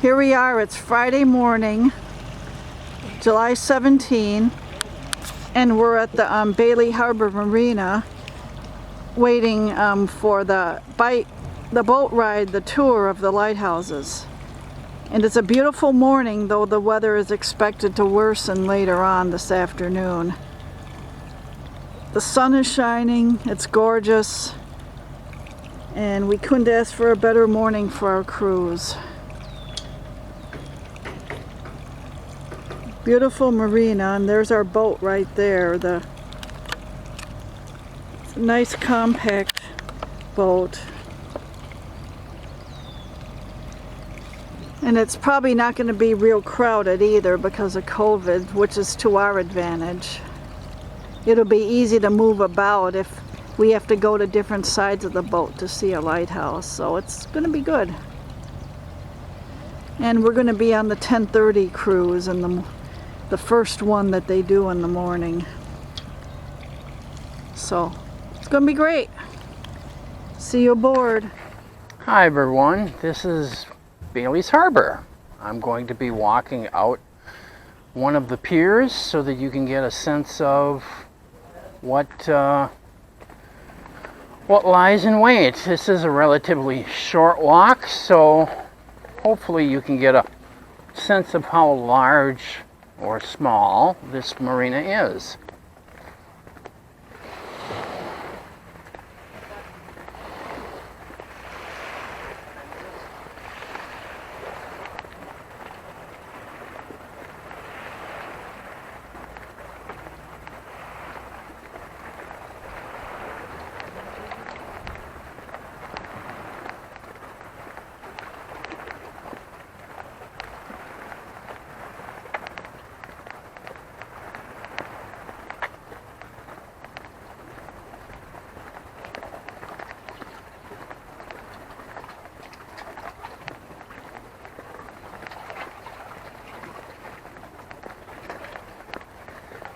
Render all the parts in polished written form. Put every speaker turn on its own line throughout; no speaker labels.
Here we are, it's Friday morning, July 17, and we're at the Bailey Harbor Marina waiting for the boat ride, the tour of the lighthouses. And it's a beautiful morning, though the weather is expected to worsen later on this afternoon. The sun is shining, it's gorgeous, and we couldn't ask for a better morning for our cruise. Beautiful marina, and there's our boat right there. It's a nice compact boat. And it's probably not going to be real crowded either because of COVID, which is to our advantage. It'll be easy to move about if we have to go to different sides of the boat to see a lighthouse, so it's going to be good. And we're going to be on the 10:30 cruise, and the first one that they do in the morning. So it's going to be great. See you aboard.
Hi everyone, this is Bailey's Harbor. I'm going to be walking out one of the piers so that you can get a sense of what lies in wait. This is a relatively short walk, so hopefully you can get a sense of how large or small this marina is.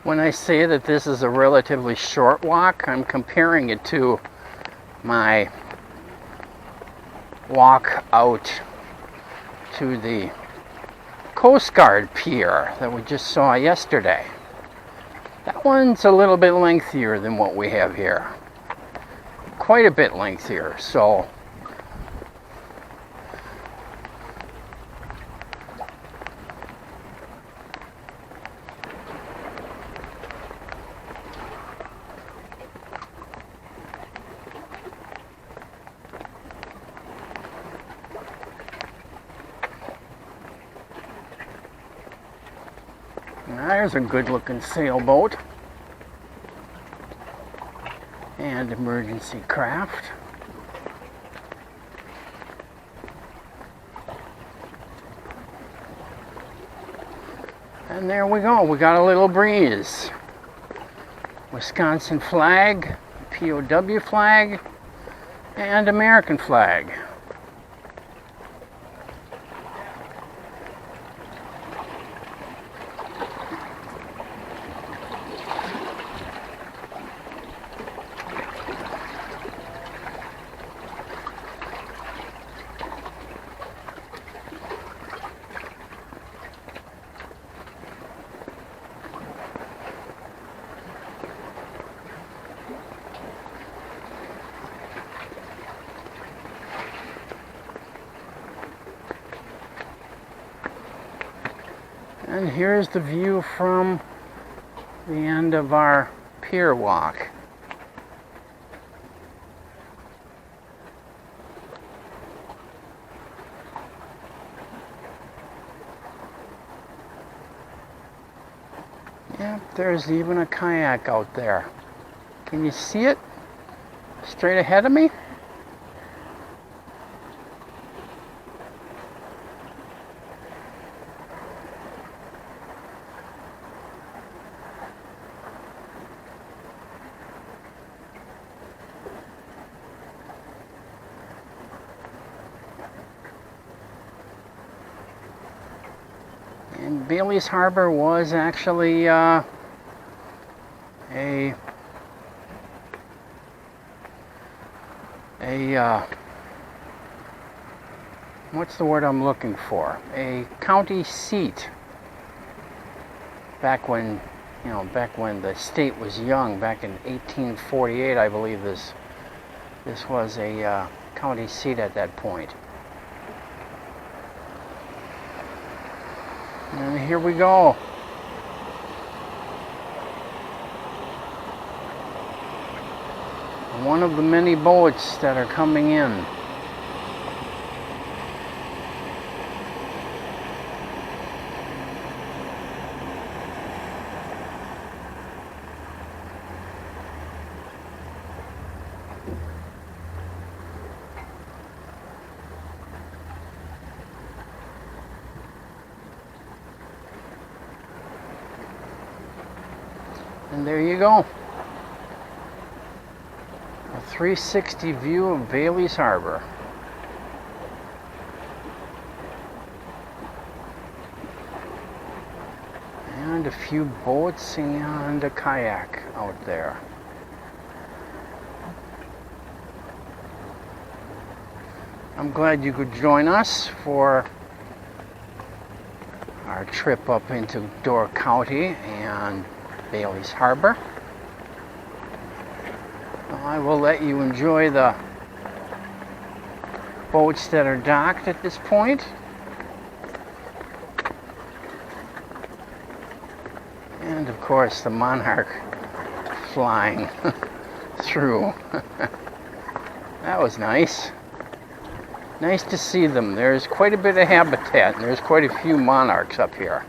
When I say that this is a relatively short walk, I'm comparing it to my walk out to the Coast Guard pier that we just saw yesterday. That one's a little bit lengthier than what we have here. Quite a bit lengthier, so there's a good looking sailboat and emergency craft. And there we go, we got a little breeze. Wisconsin flag, POW flag, and American flag. And here's the view from the end of our pier walk. Yep, there's even a kayak out there. Can you see it? Straight ahead of me? And Bailey's Harbor was actually a what's the word I'm looking for? A county seat. Back when, back when the state was young, back in 1848, I believe this was a county seat at that point. And here we go. One of the many boats that are coming in. And there you go. A 360 view of Bailey's Harbor. And a few boats and a kayak out there. I'm glad you could join us for our trip up into Door County and Bailey's Harbor. I will let you enjoy the boats that are docked at this point. And of course the Monarch flying through. That was nice. Nice to see them. There's quite a bit of habitat and there's quite a few monarchs up here.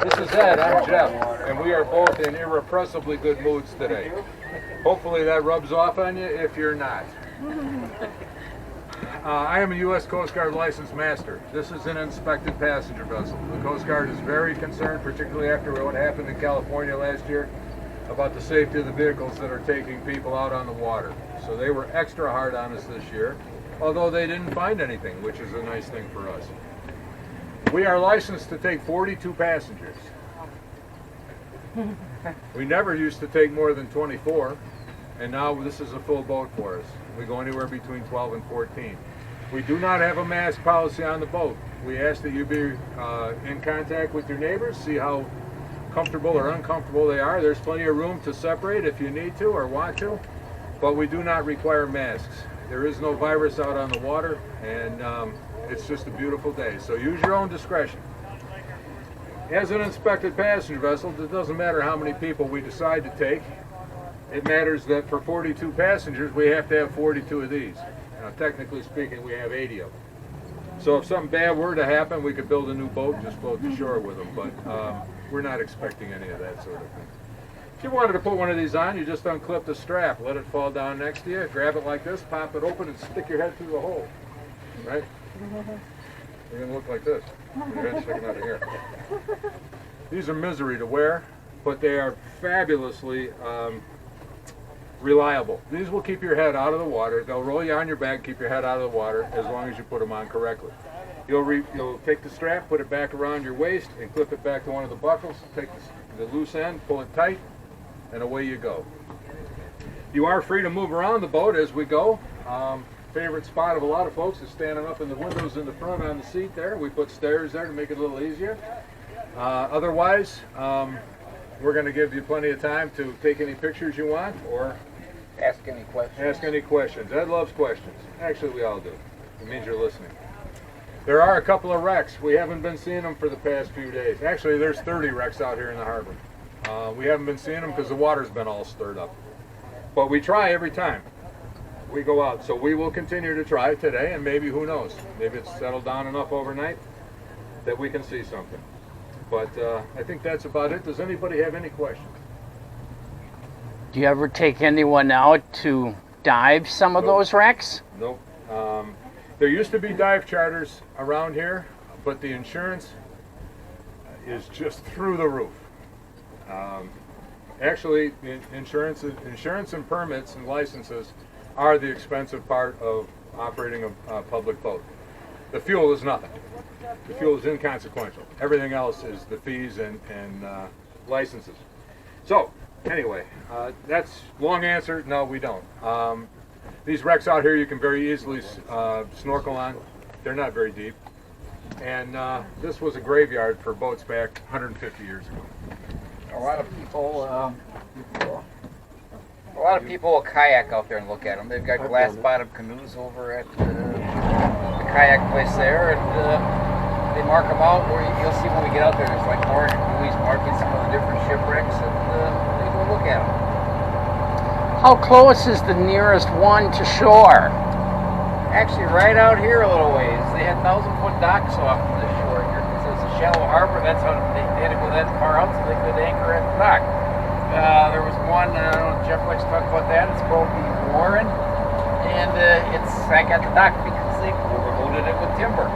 This is Ed, I'm Jeff, and we are both in irrepressibly good moods today. Hopefully that rubs off on you if you're not. I am a U.S. Coast Guard licensed master. This is an inspected passenger vessel. The Coast Guard is very concerned, particularly after what happened in California last year, about the safety of the vehicles that are taking people out on the water. So they were extra hard on us this year, although they didn't find anything, which is a nice thing for us. We are licensed to take 42 passengers. We never used to take more than 24, and now this is a full boat for us. We go anywhere between 12 and 14. We do not have a mask policy on the boat. We ask that you be in contact with your neighbors, see how comfortable or uncomfortable they are. There's plenty of room to separate if you need to or want to. but we do not require masks. There is no virus out on the water, and it's just a beautiful day. So use your own discretion. As an inspected passenger vessel, it doesn't matter how many people we decide to take. It matters that for 42 passengers, we have to have 42 of these. Now, technically speaking, we have 80 of them. So if something bad were to happen, we could build a new boat and just float to shore with them. But we're not expecting any of that sort of thing. If you wanted to put one of these on, you just unclip the strap, let it fall down next to you, grab it like this, pop it open, and stick your head through the hole. Right? You're going to look like this. Your head's sticking out of here. These are misery to wear, but they are fabulously reliable. These will keep your head out of the water. They'll roll you on your back, keep your head out of the water as long as you put them on correctly. You'll take the strap, put it back around your waist, and clip it back to one of the buckles. Take the loose end, pull it tight, and away you go. You are free to move around the boat as we go. Favorite spot of a lot of folks is standing up in the windows in the front on the seat there. We put stairs there to make it a little easier. Otherwise, we're going to give you plenty of time to take any pictures you want or
Ask any questions.
ask any questions. Ed loves questions. Actually, we all do. It means you're listening. There are a couple of wrecks. We haven't been seeing them for the past few days. Actually, there's 30 wrecks out here in the harbor. We haven't been seeing them because the water's been all stirred up. But we try every time we go out. So we will continue to try today, and maybe, who knows, maybe it's settled down enough overnight that we can see something. But I think that's about it. Does anybody have any questions?
Do you ever take anyone out to dive some of
Nope.
those wrecks?
Nope. There used to be dive charters around here, but the insurance is just through the roof. Actually, insurance and permits and licenses are the expensive part of operating a public boat. The fuel is nothing. The fuel is inconsequential. Everything else is the fees and licenses. So, anyway, that's long answer. No, we don't. These wrecks out here you can very easily snorkel on. They're not very deep. And this was a graveyard for boats back 150 years ago.
A lot of people will kayak out there and look at them. They've got glass bottom canoes over at the kayak place there, and they mark them out. Where you'll see when we get out there, there's like orange buoys marking some of the different shipwrecks, and they go look at them.
How close is the nearest one to shore?
Actually, right out here a little ways. They had 1,000-foot docks off from the shore here because it's a shallow harbor. That's how they had to go that far out so they could anchor at the dock. There was one, I don't know if Jeff likes to talk about that. It's called the Warren, and it's back at the dock because they overloaded it with timber.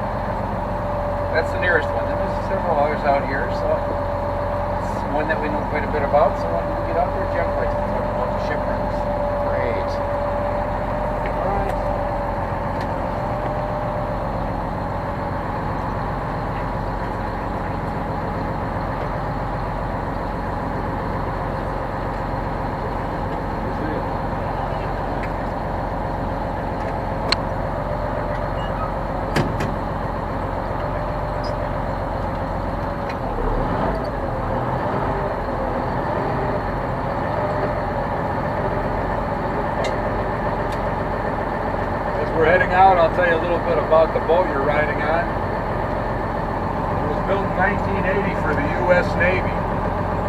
That's the nearest one. And there's several others out here, so it's one that we know quite a bit about. So when we get out there, Jeff likes to talk about the shipwrecks.
Great.
We're heading out. I'll tell you a little bit about the boat you're riding on. It was built in 1980 for the U.S. Navy.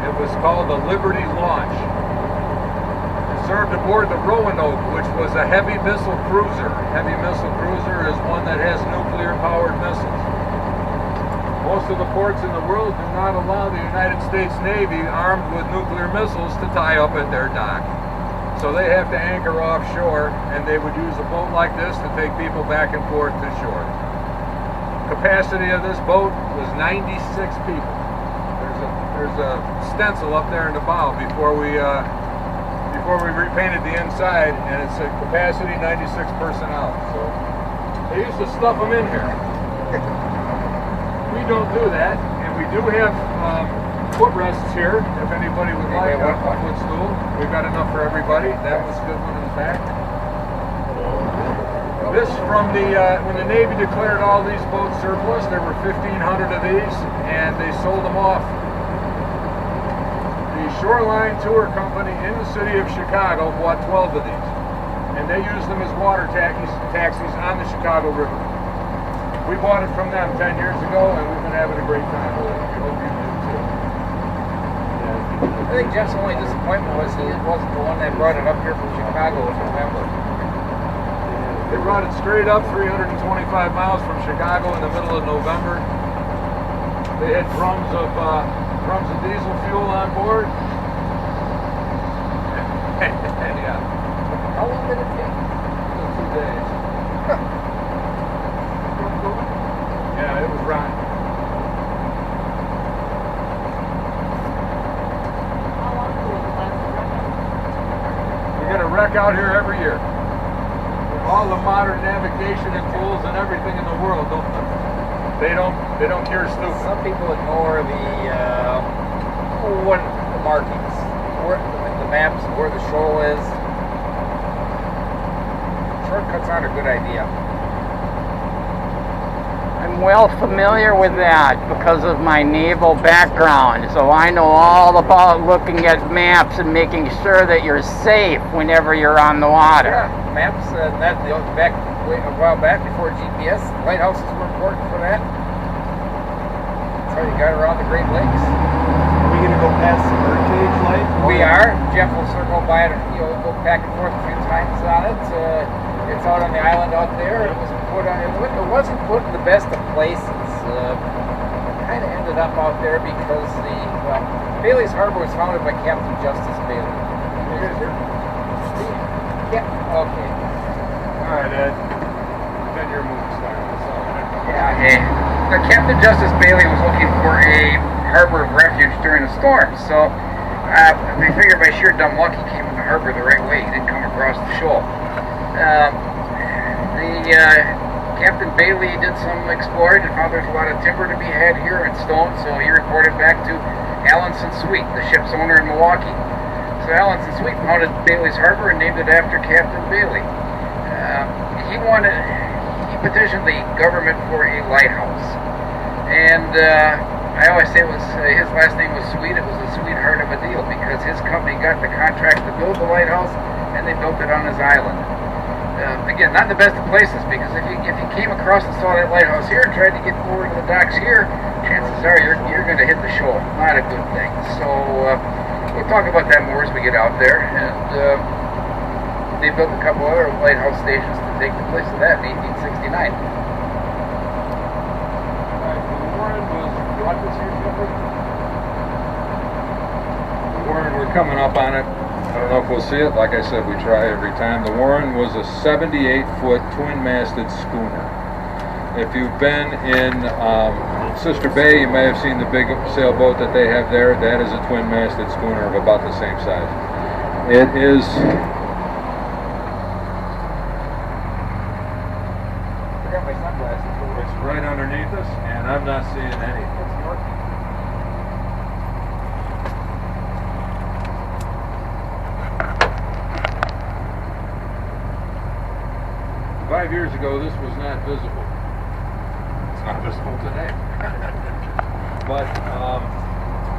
It was called the Liberty Launch. It served aboard the Roanoke, which was a heavy missile cruiser. Heavy missile cruiser is one that has nuclear-powered missiles. Most of the ports in the world do not allow the United States Navy armed with nuclear missiles to tie up at their dock. So they have to anchor offshore, and they would use a boat like this to take people back and forth to shore. Capacity of this boat was 96 people. There's a stencil up there in the bow before we repainted the inside, and it's a capacity 96 personnel. So they used to stuff them in here. We don't do that, and we do have footrests here, if anybody would like a footstool. We've got enough for everybody. That was a good one in the back. This from when the Navy declared all these boats surplus, there were 1,500 of these, and they sold them off. The Shoreline Tour Company in the city of Chicago bought 12 of these. and they use them as water taxis on the Chicago River. We bought it from them 10 years ago, and we've been having a great time with it. We hope you do too.
I think Jeff's only disappointment was he wasn't the one that brought it up here from Chicago in November.
They brought it straight up 325 miles from Chicago in the middle of November. They had drums of diesel fuel on board. Yeah.
How long did it take?
2 days. Yeah, it was rotten. We get a wreck out here every year. All the modern navigation and tools and everything in the world they don't cure stupid.
Some people ignore the markings, where the maps, where the shoal is. Shortcuts aren't a good idea.
I'm well familiar with that because of my naval background, so I know all about looking at maps and making sure that you're safe whenever you're on the water.
Yeah, maps, a while back before GPS, lighthouses were important for that. That's how you got around the Great Lakes.
Are we going to go past the birdcage light?
We are. Jeff will circle by it, go back and forth a few times on it. It's out on the island out there. It was put on. It wasn't put in the best of places. Kind of ended up out there because Bailey's Harbor was founded by Captain Justice Bailey. Yeah. Okay.
All right, Ed. Then your movie style.
Yeah. Okay. Captain Justice Bailey was looking for a harbor of refuge during a storm, so we figured by sheer dumb luck he came in the harbor the right way. He didn't come across the shoal. Captain Bailey did some exploring and found there's a lot of timber to be had here and stone, so he reported back to Allenson Sweet, the ship's owner in Milwaukee. So Allenson Sweet founded Bailey's Harbor and named it after Captain Bailey. He petitioned the government for a lighthouse, and I always say it was his last name was Sweet. It was a sweetheart of a deal because his company got the contract to build the lighthouse, and they built it on his island. Again, not the best of places, because if you came across and saw that lighthouse here and tried to get forward to the docks here, chances are you're going to hit the shoal. Not a good thing. So we'll talk about that more as we get out there. And they built a couple other lighthouse stations to take the place of that in 1869.
Warren, we're coming up on it. I don't know if we'll see it. Like I said, we try every time. The Warren was a 78-foot twin-masted schooner. If you've been in Sister Bay, you may have seen the big sailboat that they have there. That is a twin-masted schooner of about the same size. It is...
I forgot my sunglasses.
It's right underneath us, and I'm not seeing any. 5 years ago, this was not visible. It's not visible today. But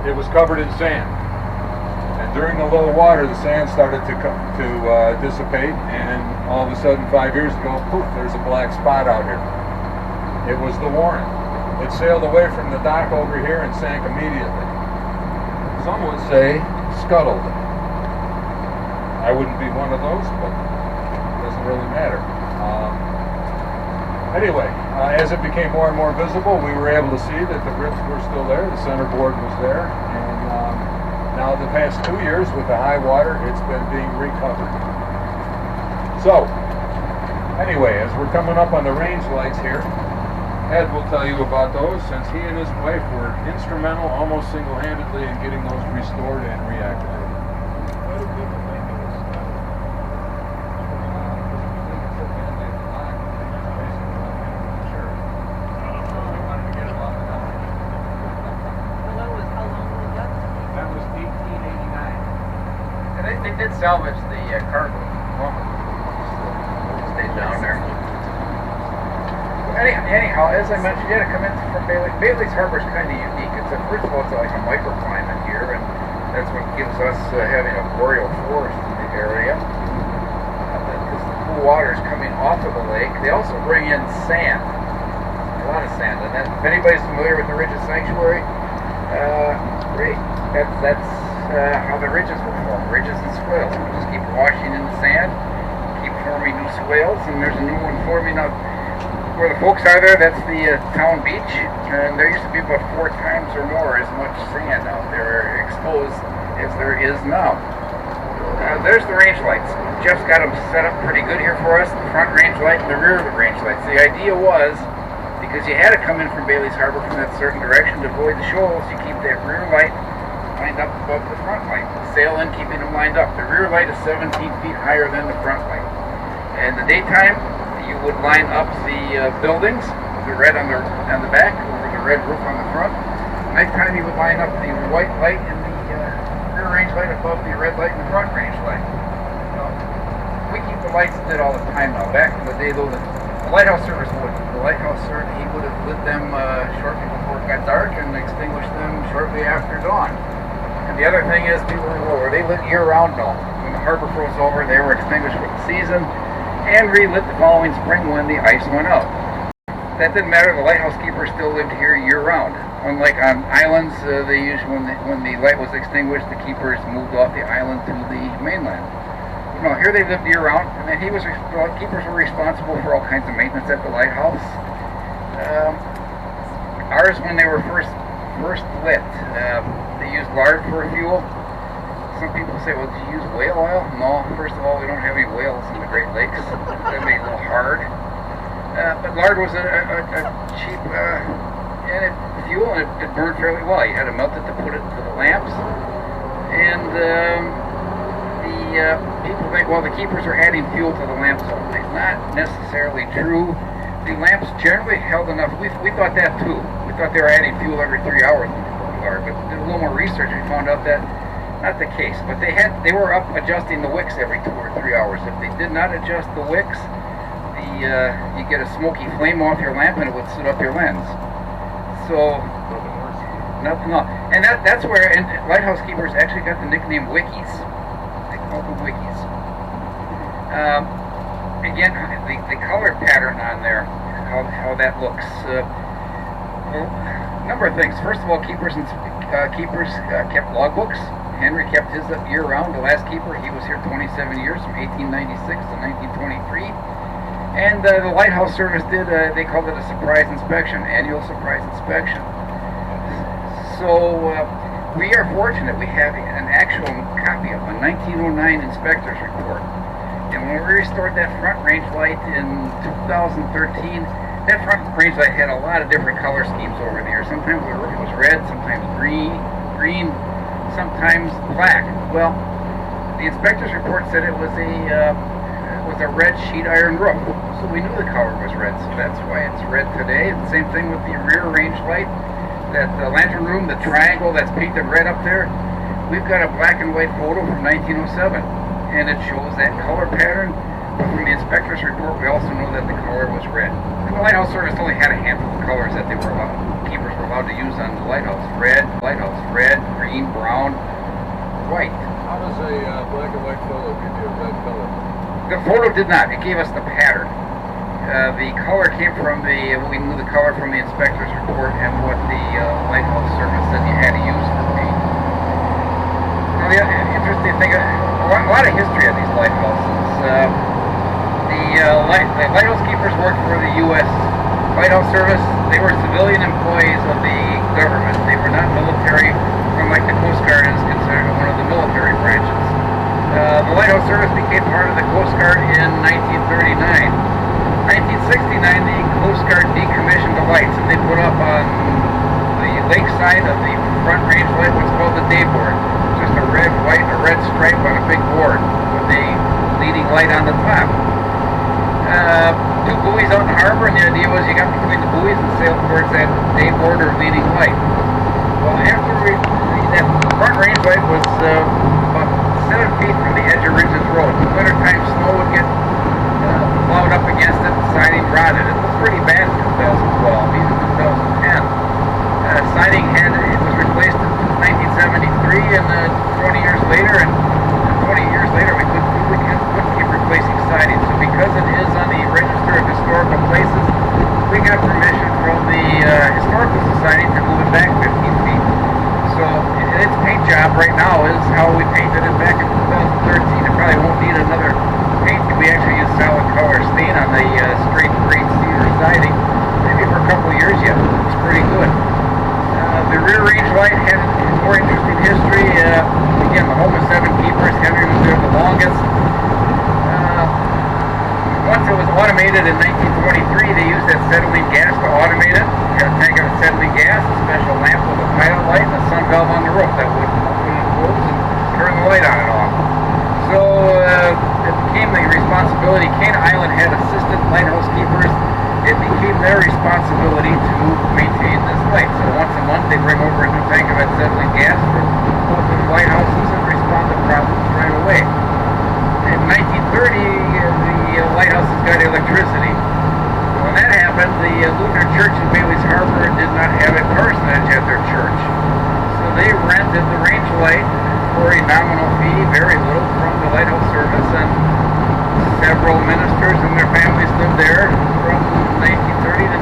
it was covered in sand. And during the low water, the sand started to dissipate, and all of a sudden, 5 years ago, poof, there's a black spot out here. It was the Warren. It sailed away from the dock over here and sank immediately. Some would say scuttled. I wouldn't be one of those, but it doesn't really matter. Anyway, as it became more and more visible, we were able to see that the ribs were still there, the centerboard was there, and now the past 2 years with the high water, it's been being recovered. So, anyway, as we're coming up on the range lights here, Ed will tell you about those, since he and his wife were instrumental, almost single-handedly, in getting those restored and reactivated.
They did salvage the cargo. Stayed down there. Anyhow, as I mentioned, you had to come in from Bailey. Bailey's Harbor is kind of unique. First of all, it's like a microclimate here, and that's what gives us having a boreal forest in the area. waters coming off of the lake. They also bring in sand, a lot of sand. And then, if anybody's familiar with the Ridges Sanctuary, great. That's how the ridges will form, ridges and swales. We just keep washing in the sand, keep forming new swales, and there's a new one forming up where the folks are there. That's the town beach, and there used to be about 4 times or more as much sand out there exposed as there is now. There's the range lights. Jeff's got them set up pretty good here for us, the front range light and the rear range lights. The idea was, because you had to come in from Bailey's Harbor from that certain direction to avoid the shoals, you keep that rear light lined up above the front light. Sail in, keeping them lined up. The rear light is 17 feet higher than the front light. In the daytime, you would line up the buildings, the red on the back, over the red roof on the front. Nighttime, you would line up the white light and the rear range light above the red light and the front range light. We keep the lights lit all the time now. Back in the day, though, the Lighthouse service would. The Lighthouse service, he would have lit them shortly before it got dark and extinguished them shortly after dawn. And the other thing is, people were they lit year-round now. When the harbor froze over, they were extinguished for the season and relit the following spring when the ice went out. That didn't matter. The lighthouse keepers still lived here year-round. Unlike on islands, they usually when the light was extinguished, the keepers moved off the island to the mainland. No, here they lived year-round, and then keepers were responsible for all kinds of maintenance at the lighthouse. Ours, when they were first lit, they used lard for fuel. Some people say, well, did you use whale oil? No, first of all, we don't have any whales in the Great Lakes. They're made a little hard. But lard was a cheap fuel, and it burned fairly well. You had to melt it to put it to the lamps. And people think, well, the keepers are adding fuel to the lamps all night. Not necessarily true. The lamps generally held enough. We thought that too. We thought they were adding fuel every 3 hours when they put lard, but did a little more research. We found out that not the case. But they were up adjusting the wicks every 2 or 3 hours. If they did not adjust the wicks, you get a smoky flame off your lamp and it would soot up your lens. So nothing else. And that's where lighthouse keepers actually got the nickname wickies. They call them wickies. Again, the color pattern on there, how that looks. Well, a number of things. First of all, keepers kept logbooks. Henry kept his up year-round. The last keeper, he was here 27 years, from 1896 to 1923. And the Lighthouse Service did, they called it a surprise inspection, annual surprise inspection. So we are fortunate. We have an actual copy of a 1909 inspector's report. And when we restored that front range light in 2013, that front range light had a lot of different color schemes over the years. Sometimes it was red, sometimes green, sometimes black. Well, the inspector's report said it was a red sheet iron roof. So we knew the color was red, so that's why it's red today. And same thing with the rear range light. That lantern room, the triangle that's painted red up there, we've got a black and white photo from 1907. And it shows that color pattern. But from the inspector's report, we also know that the color was red. And the Lighthouse Service only had a handful of colors that keepers were allowed to use on the lighthouse. Red, green, brown, white.
How does a black and white photo give you a red color?
The photo did not. It gave us the pattern. The color came from we knew the color from the inspector's report and what the Lighthouse Service said you had to use for paint. Now, the interesting thing, a lot of history of these lighthouses. The lighthouse keepers worked for the U.S. Lighthouse Service. They were civilian employees of the government. They were not military, unlike the Coast Guard is considered one of the military branches. The Lighthouse Service became part of the Coast Guard in 1939. 1969, the Coast Guard decommissioned the lights and they put up on the lakeside of the front range light what's called the day board. Just a red, white, and a red stripe on a big board with the leading light on the top. 2 buoys out in the harbor, and the idea was you got between the buoys and sailed towards that day board or leading light. Well, after that front range light was about 7 feet from the edge of Ridges Road. In the wintertime, snow would get plowed up against it, and siding rotted. It was pretty bad in 2012, even 2010. Siding was replaced in 1973, and 20 years later, we couldn't keep replacing siding. So because of automated in 1923. They used that acetylene gas to automate it. You got a tank of acetylene gas, a special lamp with a pilot light, and a sun valve on the roof that would open and close and turn the light on and off. So it became the responsibility. Cane Island had assistant lighthouse keepers. It became their responsibility to maintain this light. So once a month they bring over a new tank of acetylene gas for both of the lighthouses and respond to problems right away. In 1930, the lighthouses got electricity. When that happened, the Lutheran Church in Bailey's Harbor did not have a parsonage at their church. So they rented the range light for a nominal fee, very little, from the lighthouse service, and several ministers and their families lived there from 1930 to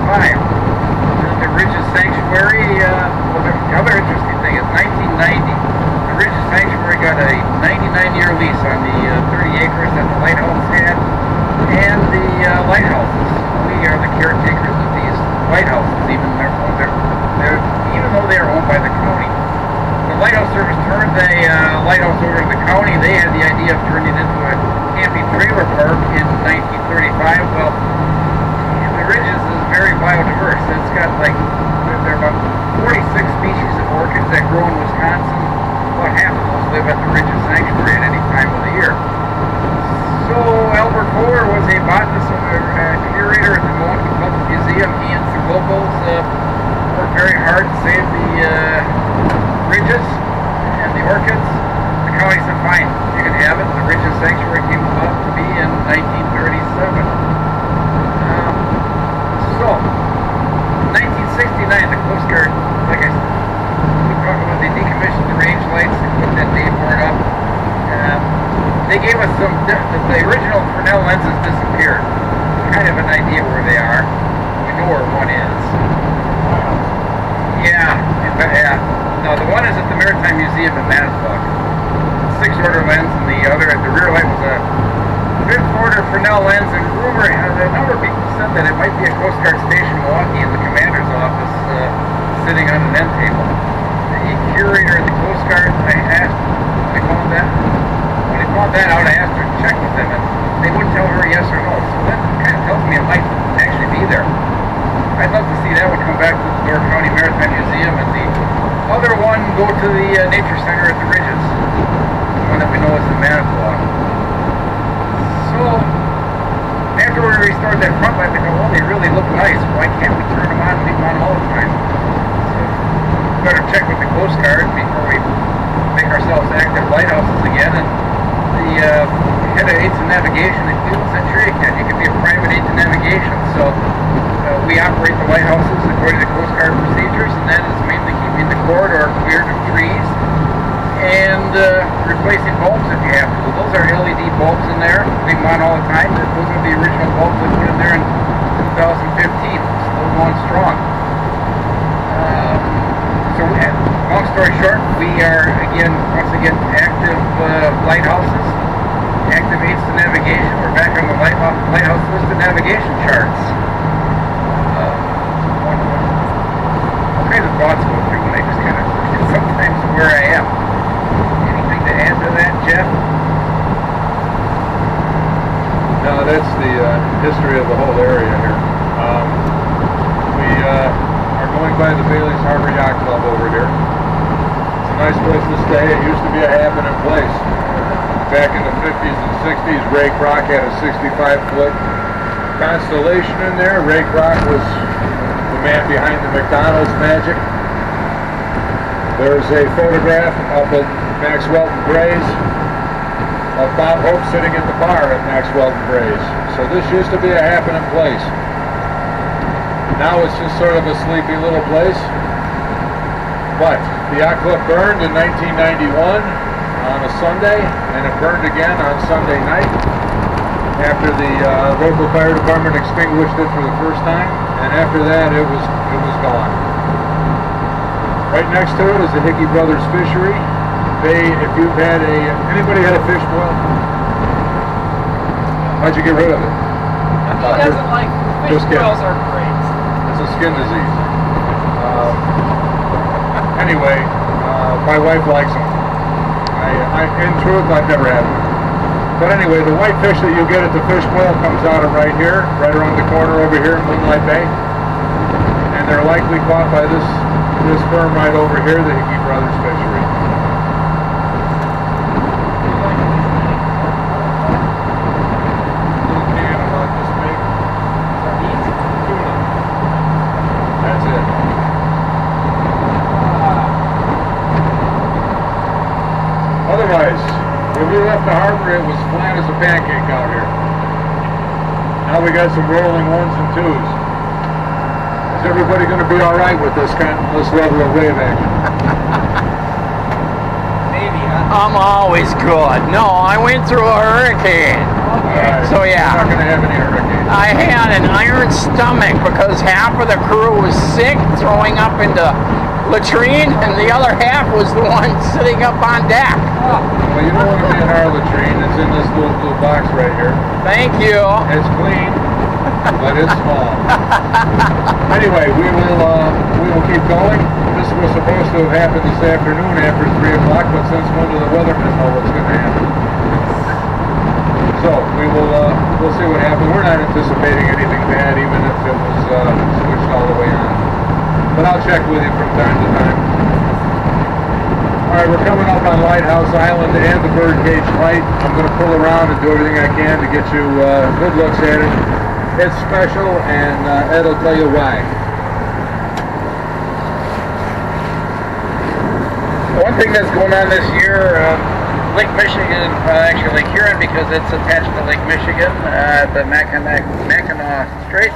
1955. The Ridges Sanctuary, well, the other interesting thing is 1990, the Ridges Sanctuary got a 99-year lease on the 30 acres that the lighthouse had, and the lighthouses. We are the caretakers of these lighthouses, even though they are owned by the county. The lighthouse service turned the lighthouse over to the county. They had the idea of turning it into a camping trailer park in 1935. Well, the Ridges is very biodiverse. It's got there are about 46 species of orchids that grow in Wisconsin. About half of those live at the Ridges Sanctuary at any time of the year. So Albert Kohler was a botanist and curator at the Milwaukee Public Museum. He and some locals worked very hard to save the ridges and the orchids. The county said, fine, you can have it. The Ridges Sanctuary came about to be in 1937. So, 1969, the Coast Guard, like I said, we talked about, they decommissioned the range lights, they put that day board up. They gave us some, the original Fresnel lenses disappeared. Kind of an idea where they are. We know where one is. Yeah. No, the one is at the Maritime Museum in Manitowoc. 6-order lens, and the other at the rear light was a 5th-order Fresnel lens. And rumor, a number of people said that it might be a Coast Guard station in Milwaukee in the commander's office, sitting on an end table. The curator at the Coast Guard, I asked, they called that. When they found that out, I asked her to check with them, and they wouldn't tell her yes or no. So that kind of tells me it might actually be there. I'd love to see that one come back to the Door County Maritime Museum, and the other one go to the Nature Center at the Ridges, the one that we know is in Manitowoc. So after we restored that front light, they go, well, they really look nice. Why can't we turn them on and leave them on all the time? So we better check with the Coast Guard before we make ourselves active lighthouses again. And the head of aids and navigation in Cleveland said, sure you can. You can be a private aid to navigation. So we operate the lighthouses according to Coast Guard procedures, and that is mainly keeping the corridor cleared of trees and replacing bulbs if you have to. Those are LED bulbs in there. Leave them on all the time. Those are the original bulbs we put in there in 2015. Still going strong. So long story short, we are once again active lighthouses, active aids to navigation. We're back on the lighthouse listed navigation charts. All kinds of thoughts go through when I just kind of forget sometimes where I am. Anything to add to that, Jeff?
No, that's the history of the whole area here. We are going by the Bailey's Harbor Yacht Club over here. It's a nice place to stay. It used to be a happening place. Back in the 50s and 60s, Ray Kroc had a 65-foot Constellation in there. Ray Kroc was the man behind the McDonald's magic. There's a photograph up at Max Welton Bray's of Bob Hope sitting at the bar at Max Welton Bray's. So this used to be a happening place. Now it's just sort of a sleepy little place. But the yacht club burned in 1991 on a Sunday, and it burned again on Sunday night after the local fire department extinguished it for the first time, and after that it was gone. Right next to it is the Hickey Brothers Fishery. If you've had anybody had a fish boil? How'd you get rid of it?
He doesn't like fish boils are great.
It's a skin disease. Anyway, my wife likes them. In truth, I've never had one. But anyway, the whitefish that you get at the fish bowl comes out of right here, right around the corner over here in Moonlight Bay. And they're likely caught by this firm right over here, the Hickey Brothers Fishery. Little can about this big. Tuna. That's it. Otherwise, when we left the harbor, it was flat as a pancake out here. Now we got some rolling ones and twos. Is everybody going to be all right with this level of wave action?
Maybe, huh?
I'm always good. No, I went through a hurricane.
Alright,
So yeah.
We're not going to have any hurricanes.
I had an iron stomach because half of the crew was sick, throwing up into latrine, and the other half was the one sitting up on deck.
Well, you don't want to be in our latrine. It's in this little box right here.
Thank you.
It's clean, but it's small. Anyway, we will keep going. This was supposed to have happened this afternoon after 3 o'clock, but since when do the weathermen know what's going to happen? So we'll see what happens. We're not anticipating anything bad, even if it was switched all the way on. But I'll check with you from time to time. All right, we're coming up on Lighthouse Island and the birdcage light. I'm going to pull around and do everything I can to get you good looks at it. It's special, and Ed will tell you why.
One thing that's going on this year, Lake Michigan, actually Lake Huron, because it's attached to Lake Michigan, the Mackinac Straits.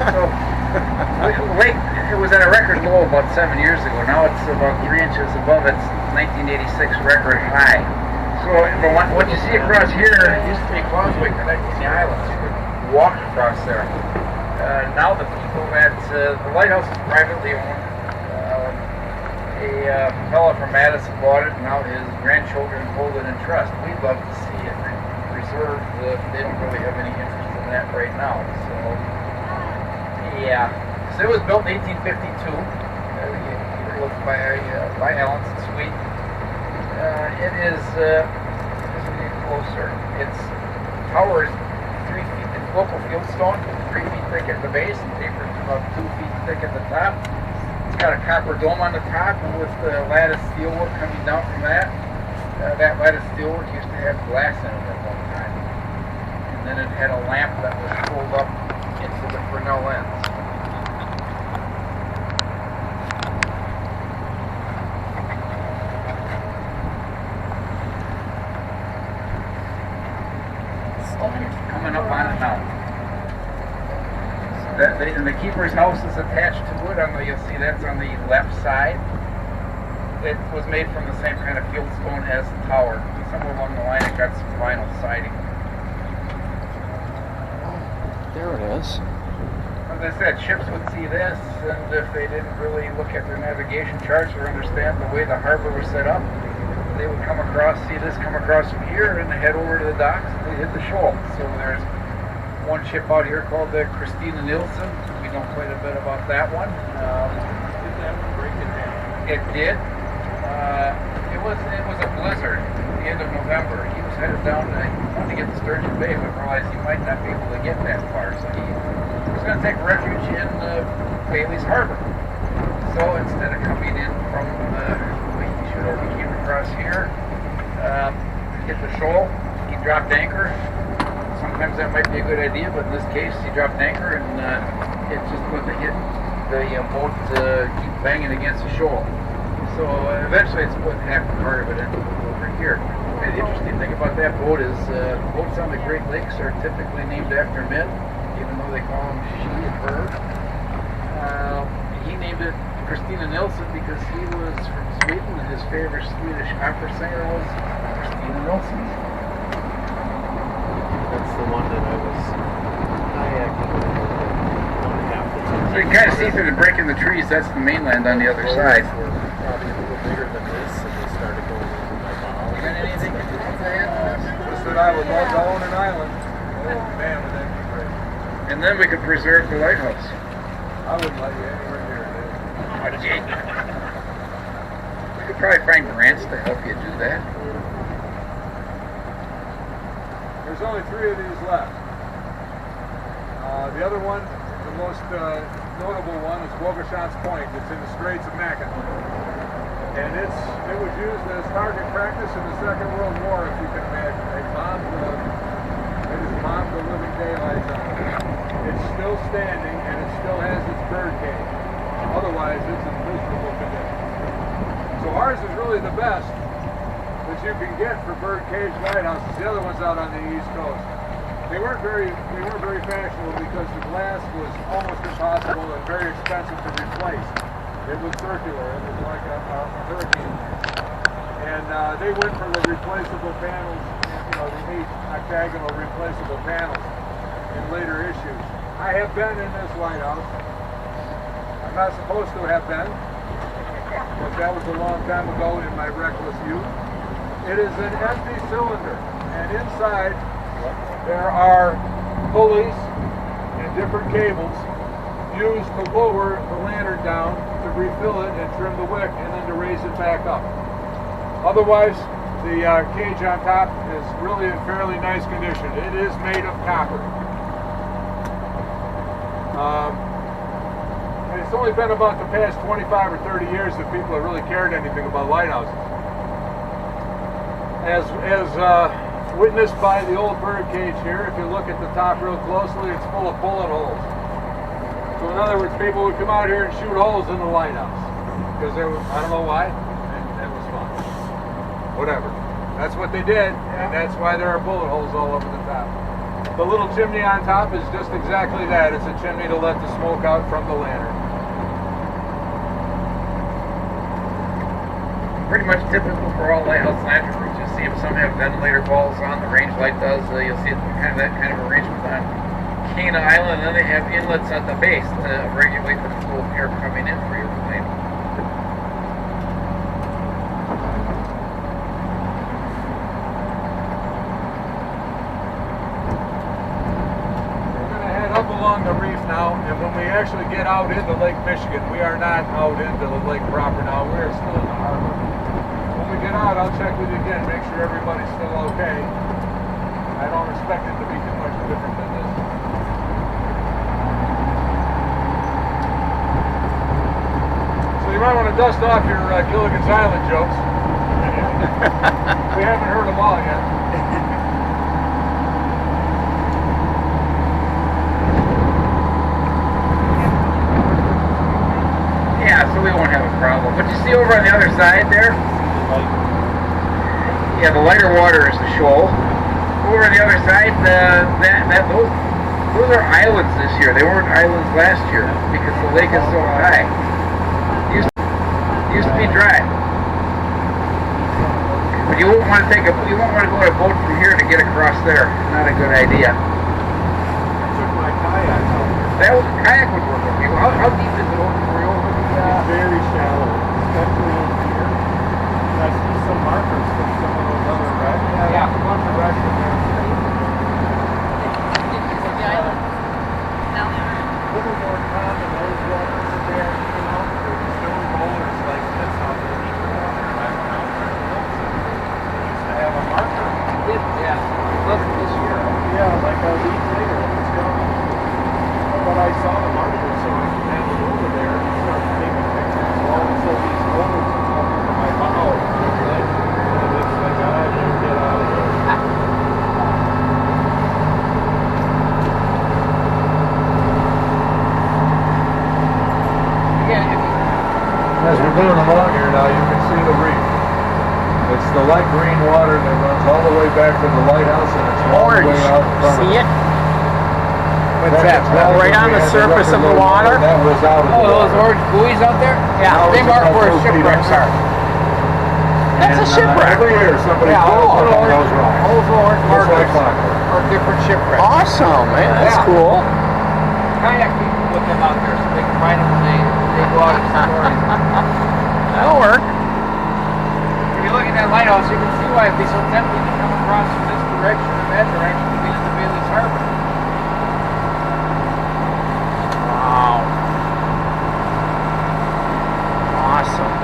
So, Lake, it was at a record low about 7 years ago. Now it's about 3 inches above its 1986 record high. So, but what you see across here used to be a causeway connecting the islands. You could walk across there. Now the people at the Lighthouse is privately owned. A fellow from Madison bought it, and now his grandchildren hold it in trust. We'd love to see it preserved. They don't really have any interest in that right now. So, yeah. So it was built in 1852. By Allen Sweet. It is. As we get closer, its tower is 3 feet in local fieldstone, 3 feet thick at the base, and tapers about 2 feet thick at the top. It's got a copper dome on the top, and with the lattice steelwork coming down from that. That lattice steelwork used to have glass in it at one time, and then it had a lamp that was pulled up into the Fresnel lens. Coming up on it now. And the keeper's house is attached to it. You'll see that's on the left side. It was made from the same kind of fieldstone as the tower. Somewhere along the line it got some vinyl siding.
There it is.
As I said, ships would see this, and if they didn't really look at their navigation charts or understand the way the harbor was set up, they would come across, see this come across from here, and head over to the docks, and they hit the shoal. So there's one ship out here called the Christina Nielsen. We know quite a bit about that one.
Did that one break it down?
It did. It was a blizzard at the end of November. He was headed down to, he wanted to get to Sturgeon Bay, but realized he might not be able to get that far. So he was going to take refuge in Bailey's Harbor. So instead of coming in from he should have came across here, hit the shoal, he dropped anchor. Sometimes that might be a good idea, but in this case he dropped anchor, and it just put the boat keep banging against the shoal. So eventually it split half the part of it into over here. And the interesting thing about that boat is boats on the Great Lakes are typically named after men, even though they call them she and her. He named it Christina Nilsson because he was from Sweden, and his favorite Swedish opera singer was Christina Nilsson.
That's the one that I was kayaking with one half the time.
So you can kind of see through the break in the trees, that's the mainland on the other side.
Were probably a little bigger than this, and they started going into my bow.
You got anything to add to this?
Just that I would love to own an island. Oh man, would that be great.
And then we could preserve the lighthouse.
I wouldn't let you anywhere near it.
Oh, Jake. You could probably find grants to help you do that.
There's only 3 of these left. The other one, the most notable one, is Wogashant's Point. It's in the Straits of Mackinac. And it was used as target practice in the Second World War, if you can imagine. They just bombed the living daylights out of it. It's still standing, and it still has its bird cage. Otherwise, it's in miserable condition. So ours is really the best that you can get for bird cage lighthouses. The other ones out on the East Coast. They weren't very fashionable because the glass was almost impossible and very expensive to replace. It was circular. It was like a hurricane. And they went for the replaceable panels, the 8 octagonal replaceable panels in later issues. I have been in this lighthouse. I'm not supposed to have been, but that was a long time ago in my reckless youth. It is an empty cylinder, and inside there are pulleys and different cables used to lower the lantern down, to refill it and trim the wick, and then to raise it back up. Otherwise, the cage on top is really in fairly nice condition. It is made of copper. And it's only been about the past 25 or 30 years that people have really cared anything about lighthouses. As witnessed by the old bird cage here, if you look at the top real closely, it's full of bullet holes. So in other words, people would come out here and shoot holes in the lighthouse. Because there was, I don't know why, it was fun. Whatever. That's what they did, and that's why there are bullet holes all over the top. The little chimney on top is just exactly that. It's a chimney to let the smoke out from the lantern.
Pretty much typical for all lighthouse lantern roofs. You see them, some have ventilator balls on, the range light does. You'll see that kind of arrangement on Cana Island, and then they have inlets at the base to regulate the flow of air coming in for your plane.
We're going to head up along the reef now, and when we actually get out into Lake Michigan, we are not out into the lake proper now. We are still in the harbor. When we get out, I'll check with you again, make sure everybody's still okay. I don't expect it to be too much different than this. So you might want to dust off your Gilligan's Island jokes. We haven't heard them all yet.
Yeah, so we won't have a problem. But you see over on the other side there? Yeah, the lighter water is the shoal. Over on the other side, those are islands this year. They weren't islands last year because the lake is so high. It used to be dry. But you won't want to go on a boat from here to get across there. Not a good idea.
I took my kayak out there.
Kayak would work okay. Well, how deep is it over for you?
It's very shallow, especially in here. I see some markers from some of those other wrecks.
Yeah, a bunch of wrecks in there.
A little more common, those waters are there, there's stone boulders like this out there. And I went out there and looked, and they used to have a marker.
Yeah, it wasn't this year.
Yeah, like a week later, it was gone. But I saw the marker, so I headed over there and started taking pictures. All of a sudden, these boulders are coming from my bow. And it's like, I didn't get out of here.
As we're going along here now, you can see the reef. It's the light green water that runs all the way back to the lighthouse, and it's all the way out in front of
See
us.
it? What's that? Right on the surface of the water?
That was out of the
Oh, those
water.
orange buoys out there?
Yeah.
They mark where shipwrecks are.
That's a shipwreck.
Every year somebody pulls one of those rocks.
Those orange
Just like
markers
clockwork.
are different shipwrecks.
Awesome, man. That's
Yeah.
cool.
Kayak people put them out there so they can find them when they go out exploring.
That'll work.
If you look at that lighthouse, you can see why it'd be so tempting to come across from this direction or that direction to get into Bailey's Harbor.
Wow. Awesome.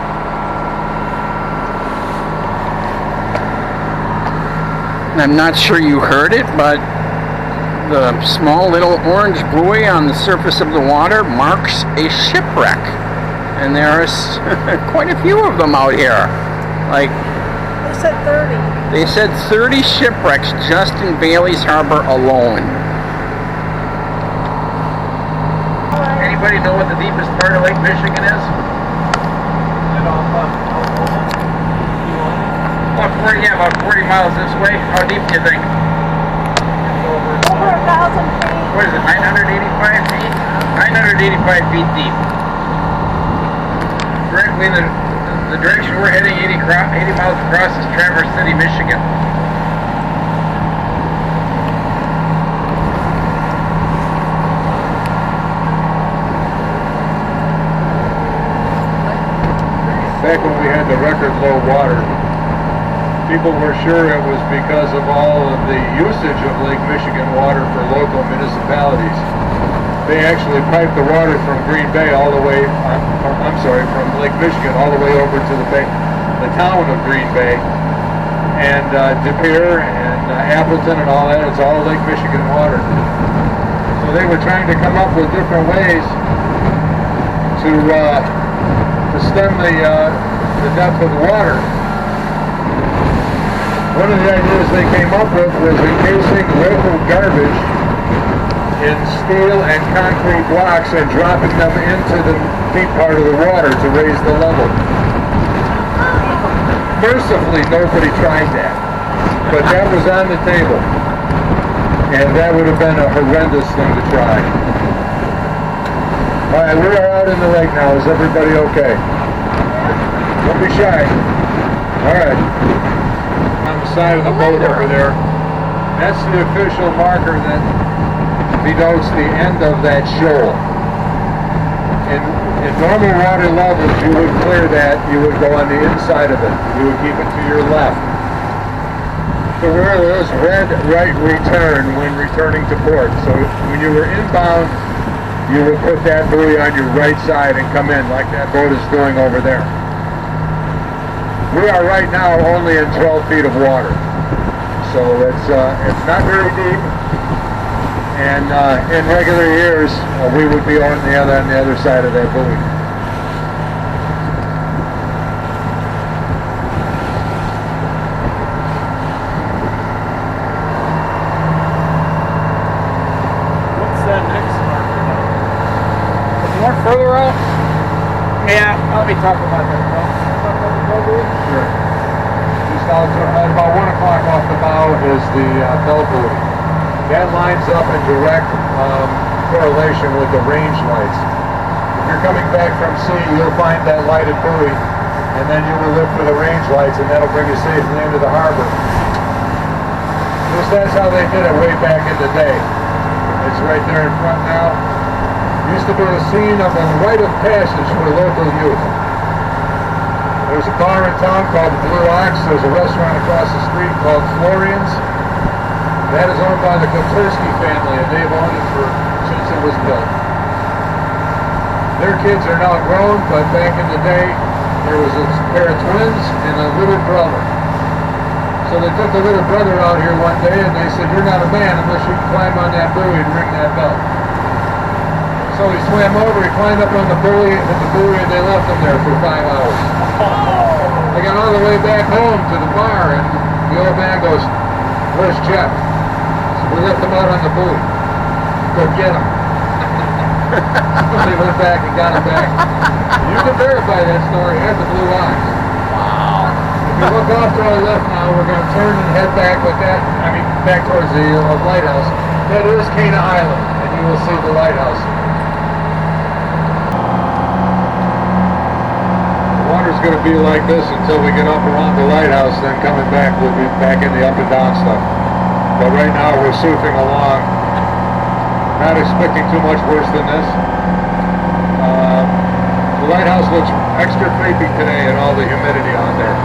and I'm not sure you heard it, but the small little orange buoy on the surface of the water marks a shipwreck. And there's quite a few of them out here. Like,
They said 30.
they said 30 shipwrecks just in Bailey's Harbor alone.
Anybody know what the deepest part of Lake Michigan is? About 40 miles this way. How deep do you think?
Over 1,000 feet.
What is it, 985 feet? 985 feet deep. Directly in the direction we're heading, 80 miles across, is Traverse City, Michigan.
Back when we had the record low water, people were sure it was because of all of the usage of Lake Michigan water for local municipalities. They actually piped the water from Green Bay all the way, from Lake Michigan all the way over to the town of Green Bay. And De Pere and Appleton and all that, it's all Lake Michigan water. So they were trying to come up with different ways to stem the depth of the water. One of the ideas they came up with was encasing local garbage in steel and concrete blocks and dropping them into the deep part of the water to raise the level. Mercifully, nobody tried that, but that was on the table, and that would have been a horrendous thing to try. All right, we are out in the lake now. Is everybody okay? Don't be shy. All right. On the side of the boat over there, that's the official marker that denotes the end of that shoal. In normal water levels, you would clear that, you would go on the inside of it. You would keep it to your left. So where there's red right return when returning to port. So when you were inbound, you would put that buoy on your right side and come in like that boat is doing over there. We are right now only in 12 feet of water. So it's not very deep. And in regular years, we would be on the other side of that buoy.
What's that next marker now?
Is more further out? Yeah, let me talk about that.
Sure. Just out at about 1 o'clock off the bow is the bell buoy. That lines up in direct correlation with the range lights. If you're coming back from sea, you'll find that lighted buoy, and then you will look for the range lights, and that'll bring you safely into the harbor. That's how they did it way back in the day. It's right there in front now. Used to be a scene of a rite of passage for local youth. There's a bar in town called the Blue Ox. There's a restaurant across the street called Florian's. That is owned by the Kopersky family, and they've owned it since it was built. Their kids are now grown, but back in the day, there was a pair of twins and a little brother. So they took the little brother out here one day, and they said, "You're not a man unless you can climb on that buoy and ring that bell." So he swam over, he climbed up on the buoy, and they left him there for 5 hours. They got all the way back home to the bar, and the old man goes, "Where's Jeff?" We left him out on the buoy. Go get him. They went back and got him back. You can verify that story at the Blue Ox. Wow. If you look off to our left now, we're going to turn and head back back towards the lighthouse. That is Cana Island, and you will see the lighthouse. The water's going to be like this until we get up around the lighthouse, then coming back, we'll be back in the up and down stuff. But right now we're surfing along, not expecting too much worse than this. The lighthouse looks extra creepy today and all the humidity on there.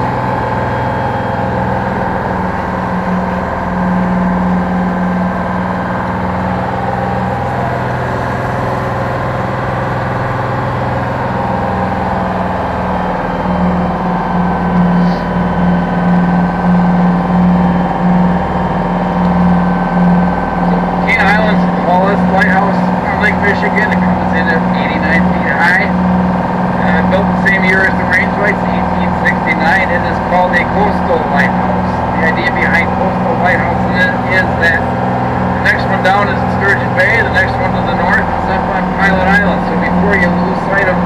Michigan. It comes in at 89 feet high. Built the same year as the range lights, 1869. It is called a coastal lighthouse. The idea behind coastal lighthouses is that the next one down is Sturgeon Bay, the next one to the north is up on Pilot Island. So before you lose sight of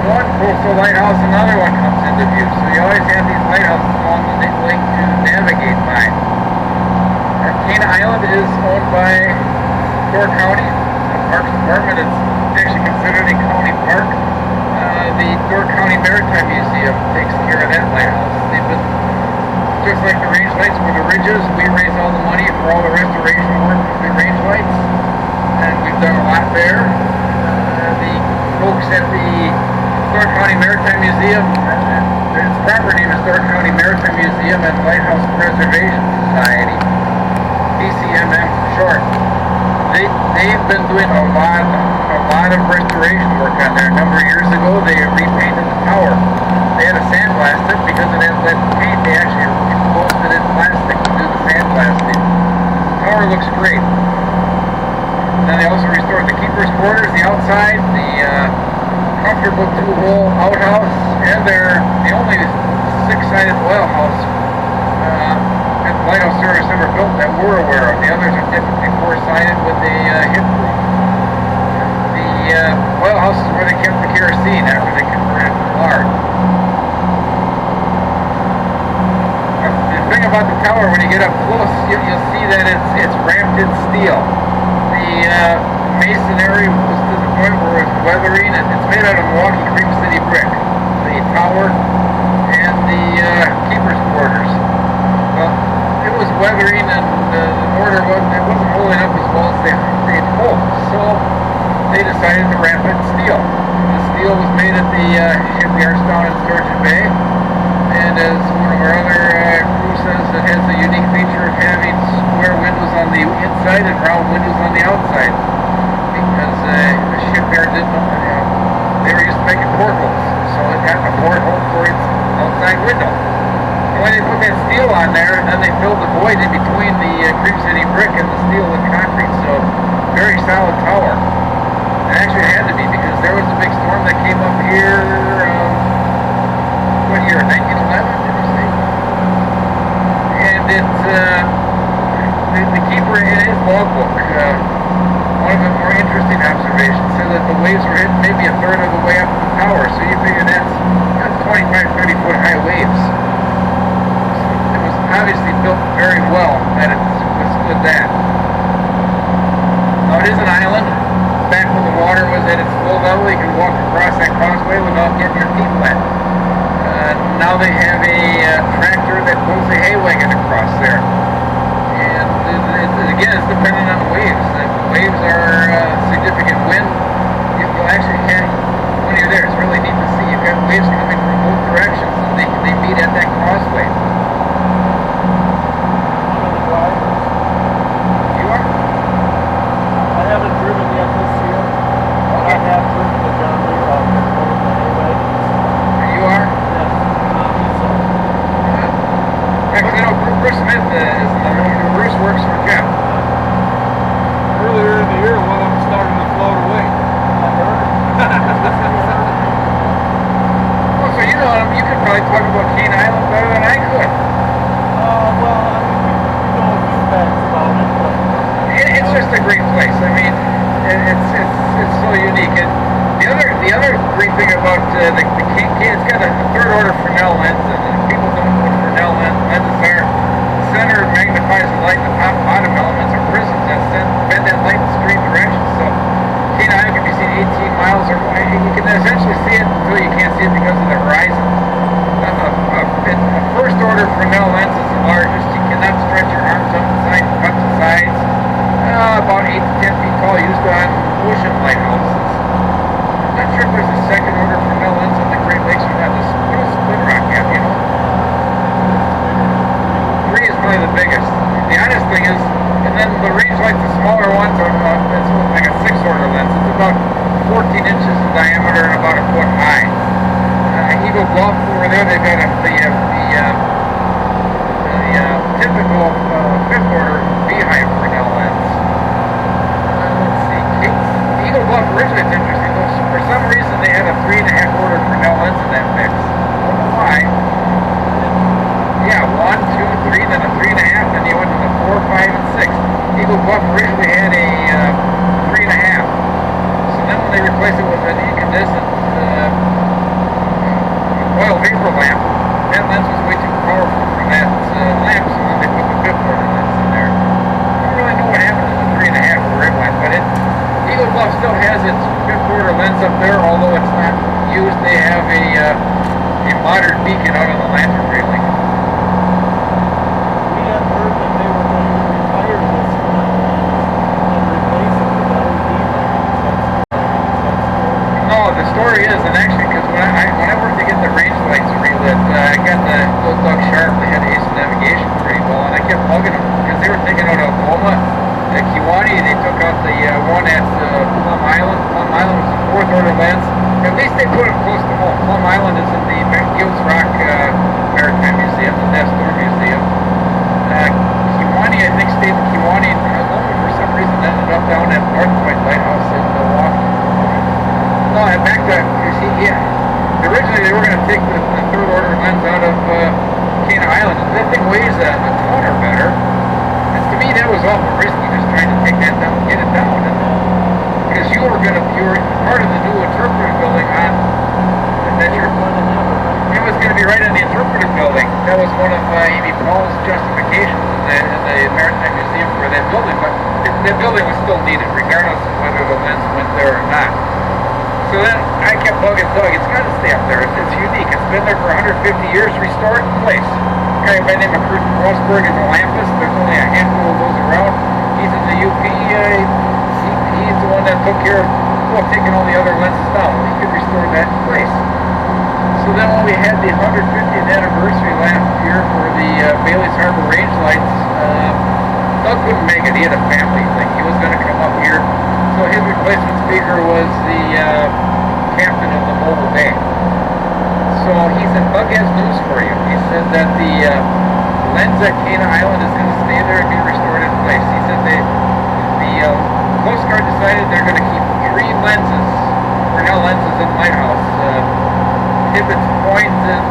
one coastal lighthouse, another one comes into view. So you always have these lighthouses along the lake to navigate by. Arcana Island is owned by Door County Parks Department. It's actually considered a county park. The Door County Maritime Museum takes care of that lighthouse. They've been, just like the range lights with the ridges, we raise all the money for all the restoration work of the range lights, and we've done a lot there. The folks at the Door County Maritime Museum, its proper name is Door County Maritime Museum and Lighthouse Preservation Society, DCMM for short. They've been doing a lot of restoration work on there. A number of years ago, they repainted the tower. They had to sandblast it because it had lead paint. They actually exposed it in plastic to do the sandblasting. The tower looks great. Then they also restored the keeper's quarters, the outside, the comfortable two-hole outhouse, and they're the only six-sided oil house at the lighthouse service ever built that we're aware of. The others are typically four-sided with a hip roof. The oil house is where they kept the kerosene after they converted it to lard. The thing about the tower, when you get up close, you'll see that it's wrapped in steel. The masonry was to the point where it was weathering, and it's made out of Milwaukee Cream City brick. The tower and the keeper's quarters. Well, it was weathering, and the mortar wasn't holding up as well as they'd hoped. So they decided to wrap it in steel. The steel was made at the shipyards down in Sturgeon Bay, and as one of our other crew says, it has the unique feature of having square windows on the inside and round windows on the outside, because the shipyard didn't know, they were used to making portholes, so it had a porthole for its outside window. And when they put that steel on there, then they filled the void in between the Cream City brick and the steel with concrete, so very solid tower. It actually had to be, because there was a big storm that came up here, what year, 1911, did you say? And it's, the keeper in his logbook, one of the more interesting observations, said that the waves were hitting maybe a third of the way up to the tower, so you figure that's 25, 30 foot high waves. So it was obviously built very well, that it withstood that. Now it is an island. Back when the water was at its full level, you could walk across that causeway without getting your feet wet. Now they have a tractor that pulls a hay wagon across there. And again, it's dependent on the waves. If the waves are significant wind, you'll actually have, when you're there, it's really neat to see. You've got waves coming from both directions, and they meet at that causeway. You are?
I haven't driven yet this year. I have driven the John Deere out there over the highway.
You are?
Yes.
Because I know Bruce Smith is another one. Bruce works for Jeff.
Earlier in the year, one of them started to float away.
I heard.
Well, so you know him. You could probably talk about Cane Island better than I could.
Well, I mean, we know a few facts about it, but...
It's just a great place. I mean, it's so unique. And the other great thing about the Cane, it's got a third order Fresnel lens, and people don't know what Fresnel lenses are. The center magnifies the light, and the top bottom elements are prisms that bend that light in straight directions. So Cane Island can be seen 18 miles or more. You can essentially see it until you can't see it because of the horizon. A first order Fresnel lens is the largest. You cannot stretch your arms up the side and cut the sides. About 8 to 10 feet tall, used on ocean lighthouses. I'm not sure if there's a second order Fresnel lens on the Great Lakes or not. What does Split Rock have, you know? 3 is probably the biggest. The honest thing is, and then the range lights, the smaller ones, are it's like a 6 order lens. It's about 14 inches in diameter and about a foot high. Eagle Bluff over there, they've got the typical 5th order beehive Fresnel lens. Let's see, Eagle Bluff originally had a 3.5. So then when they replaced it with an incandescent oil vapor lamp, that lens was way too powerful for that lamp, so then they put the fifth order lens in there. I don't really know what happened to the 3.5 where it went, but Eagle Bluff still has its fifth order lens up there, although it's not used. They have a modern beacon out on the lantern railing.
We had heard that they were going to retire this one and replace it with LED lights.
No, the story is, and actually, because when I worked to get the range lights relit, I got the old Doug Sharp, the head of Ace Navigation, pretty well, and I kept bugging them because they were taking out Oklahoma. At Kiwani, they took out the one at Plum Island. Plum Island was a fourth order lens. At least they put it close to home. Plum Island is in the Gills Rock Maritime Museum, the Nestor Museum. Kiwani, I think, stayed in Kiwani, and for some reason ended up down at North Point Lighthouse in Milwaukee. No, and back to, you see, yeah, originally they were going to take the third order lens out of Cana Island. That thing weighs a ton or better. And to me, that was awful risky, just trying to take that down, get it down. And, because you were part of the new interpretive building on that it was going to be right on the interpretive building. That was one of Amy Paul's justifications in the Maritime Museum for that building, but that building was still needed, regardless of whether the lens went there or not. So then I kept bugging Doug, it's got to stay up there. It's unique. It's been there for 150 years, restored in place. A guy by the name of Kurt Rosberg is a lampist. There's only a handful of those around. He's in the UP. He's the one that took care of taking all the other lenses down. He could restore that in place. So then when we had the 150th anniversary last year for the Bailey's Harbor range lights, Doug couldn't make it. He had a family thing. He was going to come up here. So his replacement speaker was the captain of the Mobile Bay. So he said, Doug has news for you. He said that the lens at Cana Island is going to stay there and be restored in place. He said the Coast Guard decided they're going to keep 3 lenses, Grinnell lenses in Lighthouse. Tibbetts Point and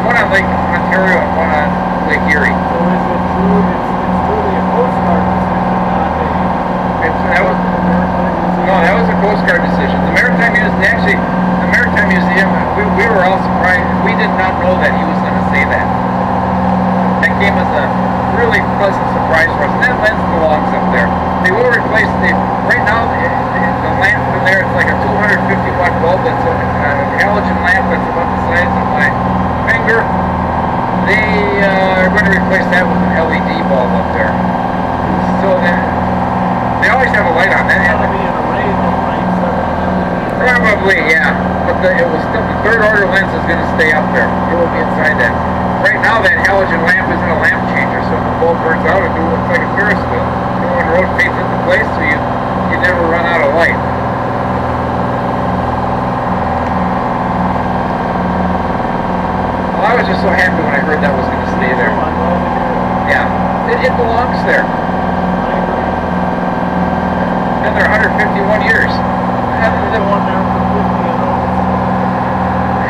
one on Lake Ontario and one on Lake Erie.
So is it true? It's truly a Coast Guard decision, not
that was a Coast Guard decision. The Maritime Museum, we were all surprised. We did not know that he was going to say that. That came as a really pleasant surprise for us. And that lens belongs up there. They will replace right now the lamp in there. It's like a 250 watt bulb. That's an halogen lamp that's about the size of my finger. They are going to replace that with an LED bulb up there. So they always have a light on that.
It's going to be an array though, right?
Probably, yeah. But it was still, the third order lens is going to stay up there. It will be inside that. Right now that halogen lamp isn't a lamp changer, so if the bulb burns out, it looks like a Ferris wheel. The one rotates into place, so you never run out of light. Well, I was just so happy when I heard that was going to stay there. Yeah, it belongs there. Been there 151 years.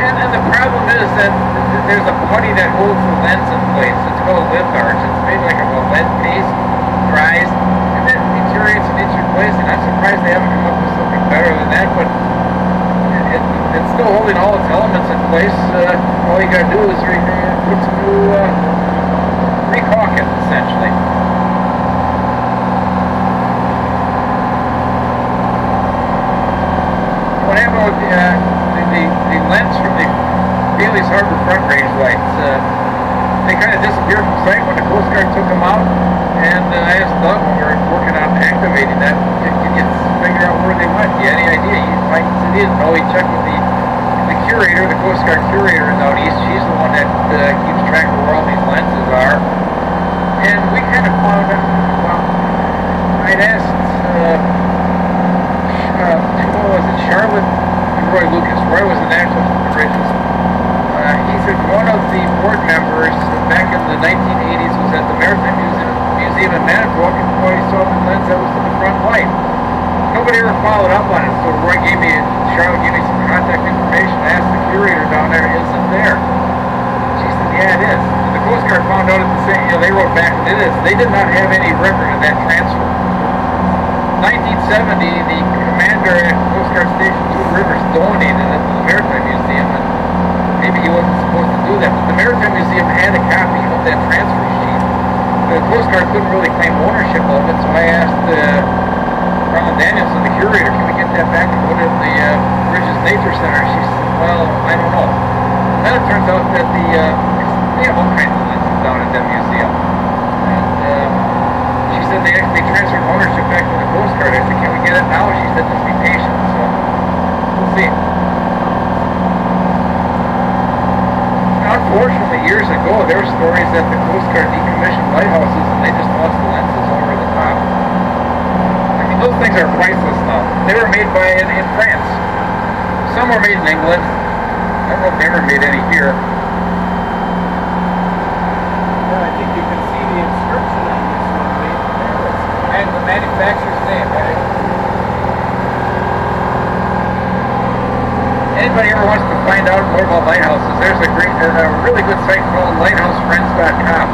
And the problem is that there's a putty that holds the lens in place. It's called Litharge. It's made like a lead paste, dries, and then deteriorates and needs replacing. I'm surprised they haven't come up with something better than that, but it's still holding all its elements in place. All you gotta do is put some new recaulk it, essentially. What happened with the lens from the Bailey's Harbor front range lights, they kind of disappeared from sight when the Coast Guard took them out, and I asked Doug when we were working on activating that, can you figure out where they went? Do you have any idea? He said he didn't know. He checked with the curator, the Coast Guard curator is out east. She's the one that keeps track of where all these lenses are, and we kind of found out, well, I'd asked was it Charlotte and Roy Lucas. Roy was the national operations. He said one of the board members back in the 1980s was at the Maritime Museum in Manitowoc, and boy, he saw the lens that was in the front light. Nobody ever followed up on it, so Charlotte gave me some contact information. I asked the curator down there, is it there? She said, yeah, it is. the Coast Guard found out at the same, they wrote back and did this. They did not have any record of that transfer. 1970, the commander at Coast Guard Station Two Rivers donated it to the Maritime Museum, and maybe he wasn't supposed to do that, but the Maritime Museum had a copy of that transfer sheet. The Coast Guard couldn't really claim ownership of it, so I asked Ron Danielson, the curator, can we get that back and put it in the Bridges Nature Center? She said, well, I don't know. And then it turns out that they have all kinds of lenses down at that museum. And she said they actually transferred ownership back to the Coast Guard. I said, can we get it now? She said, just be patient. So we'll see. Unfortunately, years ago, there were stories that the Coast Guard decommissioned lighthouses and they just lost the lenses over the top. I mean, those things are priceless now. They were made in France. Some were made in England. I don't know if they ever made any here.
Yeah, I think you can see the inscription on this one made in Paris.
And the manufacturer's name, right? Anybody ever wants to find out more about lighthouses, there's a really good site called lighthousefriends.com.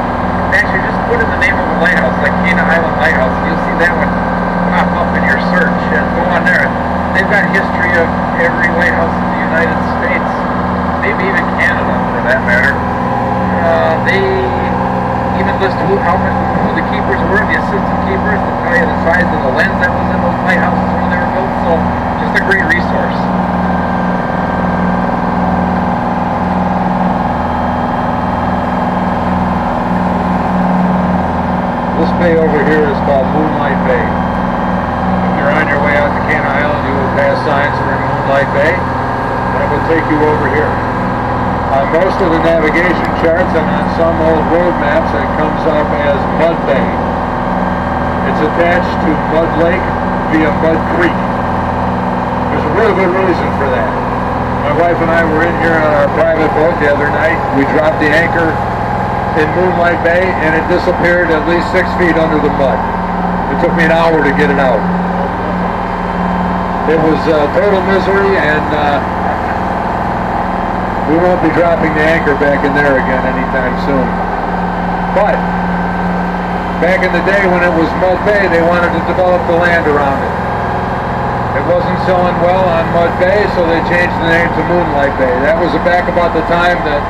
Actually, just put in the name of a lighthouse, like Cana Island Lighthouse, and you'll see that one pop up in your search. And go on there. They've got a history of every lighthouse in the United States, maybe even Canada, for that matter. They even list who the keepers were, the assistant keepers, to tell you the size of the lens that was in those lighthouses when they were built. So, just a great resource.
This bay over here is called Moonlight Bay. If you're on your way out to Cana Island, you will pass signs for Moonlight Bay. That will take you over here. On most of the navigation charts and on some old road maps, it comes up as Mud Bay. It's attached to Mud Lake via Mud Creek. There's a really good reason for that. My wife and I were in here on our private boat the other night. We dropped the anchor in Moonlight Bay and it disappeared at least 6 feet under the mud. It took me an hour to get it out. It was total misery, and we won't be dropping the anchor back in there again anytime soon. But back in the day when it was Mud Bay, they wanted to develop the land around it. It wasn't selling well on Mud Bay, so they changed the name to Moonlight Bay. That was back about the time that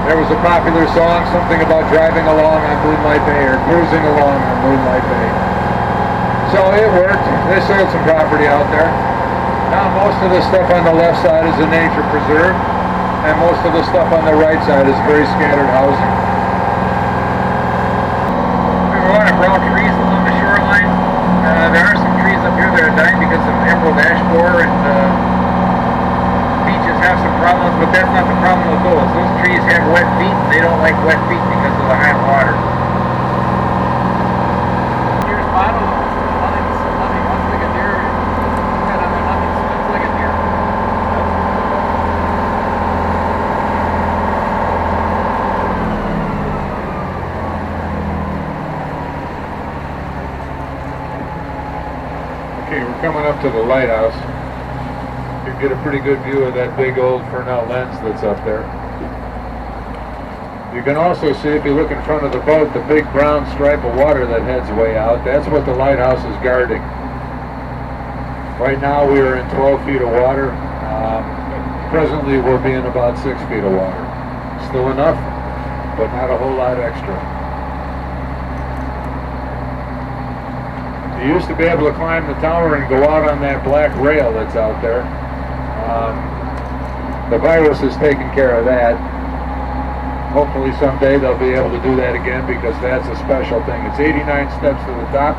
there was a popular song, something about driving along on Moonlight Bay or cruising along on Moonlight Bay. So it worked. They sold some property out there. Now most of the stuff on the left side is a nature preserve, and most of the stuff on the right side is very scattered housing.
We were on brown trees along the shoreline. There are some trees up here that are dying because of emerald ash borer, and beaches have some problems, but that's not the problem with those. Those trees have wet feet, and they don't like wet feet because of the high water. Here's bottom. Nothing looks like a deer. Nothing smells like a deer.
Okay, we're coming up to the lighthouse. You can get a pretty good view of that big old Fresnel lens that's up there. You can also see, if you look in front of the boat, the big brown stripe of water that heads way out. That's what the lighthouse is guarding. Right now we are in 12 feet of water. Presently we'll be in about 6 feet of water. Still enough, but not a whole lot extra. You used to be able to climb the tower and go out on that black rail that's out there. The virus has taken care of that. Hopefully someday they'll be able to do that again, because that's a special thing. It's 89 steps to the top.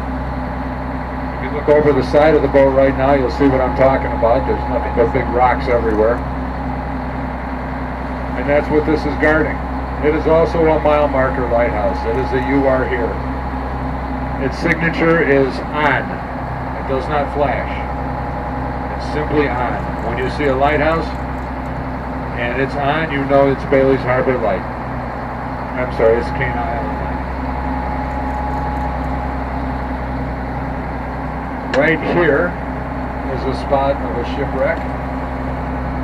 If you look over the side of the boat right now, you'll see what I'm talking about. There's nothing but big rocks everywhere. And that's what this is guarding. It is also a mile marker lighthouse. It is a "You Are Here." Its signature is on. It does not flash. It's simply on. When you see a lighthouse and it's on, you know it's Bailey's Harbor Light. I'm sorry, it's Cana Island Light. Right here is a spot of a shipwreck.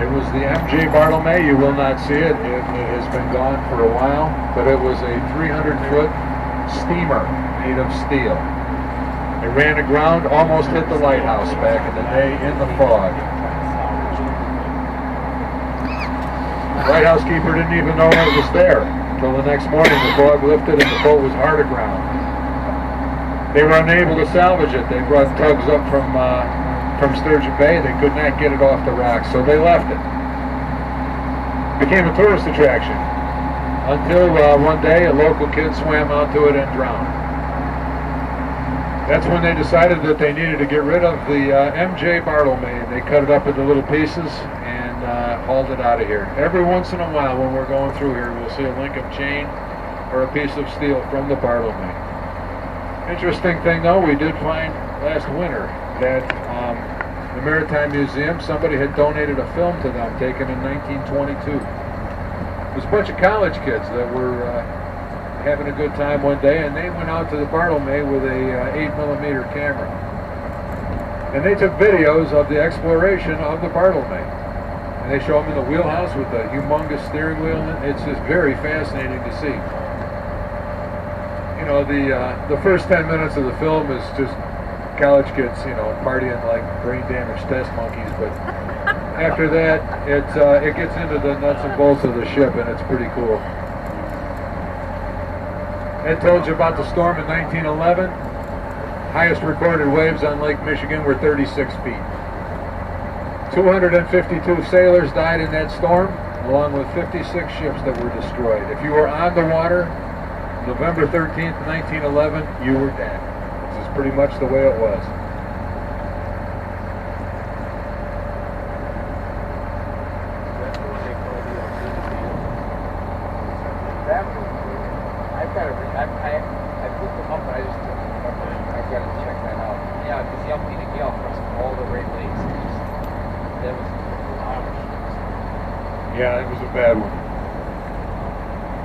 It was the MJ Bartlemay. You will not see it. It has been gone for a while, but it was a 300-foot steamer made of steel. It ran aground, almost hit the lighthouse back in the day in the fog. Lighthouse keeper didn't even know it was there until the next morning. The fog lifted and the boat was hard aground. They were unable to salvage it. They brought tugs up from Sturgeon Bay. They could not get it off the rocks, so they left it. Became a tourist attraction until one day a local kid swam out to it and drowned. That's when they decided that they needed to get rid of the MJ Bartlemay. They cut it up into little pieces and hauled it out of here. Every once in a while when we're going through here, we'll see a link of chain or a piece of steel from the Bartlemay. Interesting thing though, we did find last winter that the Maritime Museum, somebody had donated a film to them taken in 1922. It was a bunch of college kids that were having a good time one day, and they went out to the Bartlemay with a 8mm camera. And they took videos of the exploration of the Bartlemay. And they show them in the wheelhouse with the humongous steering wheel. It's just very fascinating to see. You know, the first 10 minutes of the film is just college kids, you know, partying like brain damaged test monkeys, but after that, it gets into the nuts and bolts of the ship, and it's pretty cool. Ed told you about the storm in 1911. Highest recorded waves on Lake Michigan were 36 feet. 252 sailors died in that storm, along with 56 ships that were destroyed. If you were on the water, November 13th, 1911, you were dead. This is pretty much the way it was.
I put them up, I just didn't remember. I've got to check that out. Yeah, because the Alpena Gale across all the Great Lakes. That was
Yeah, it was a bad one.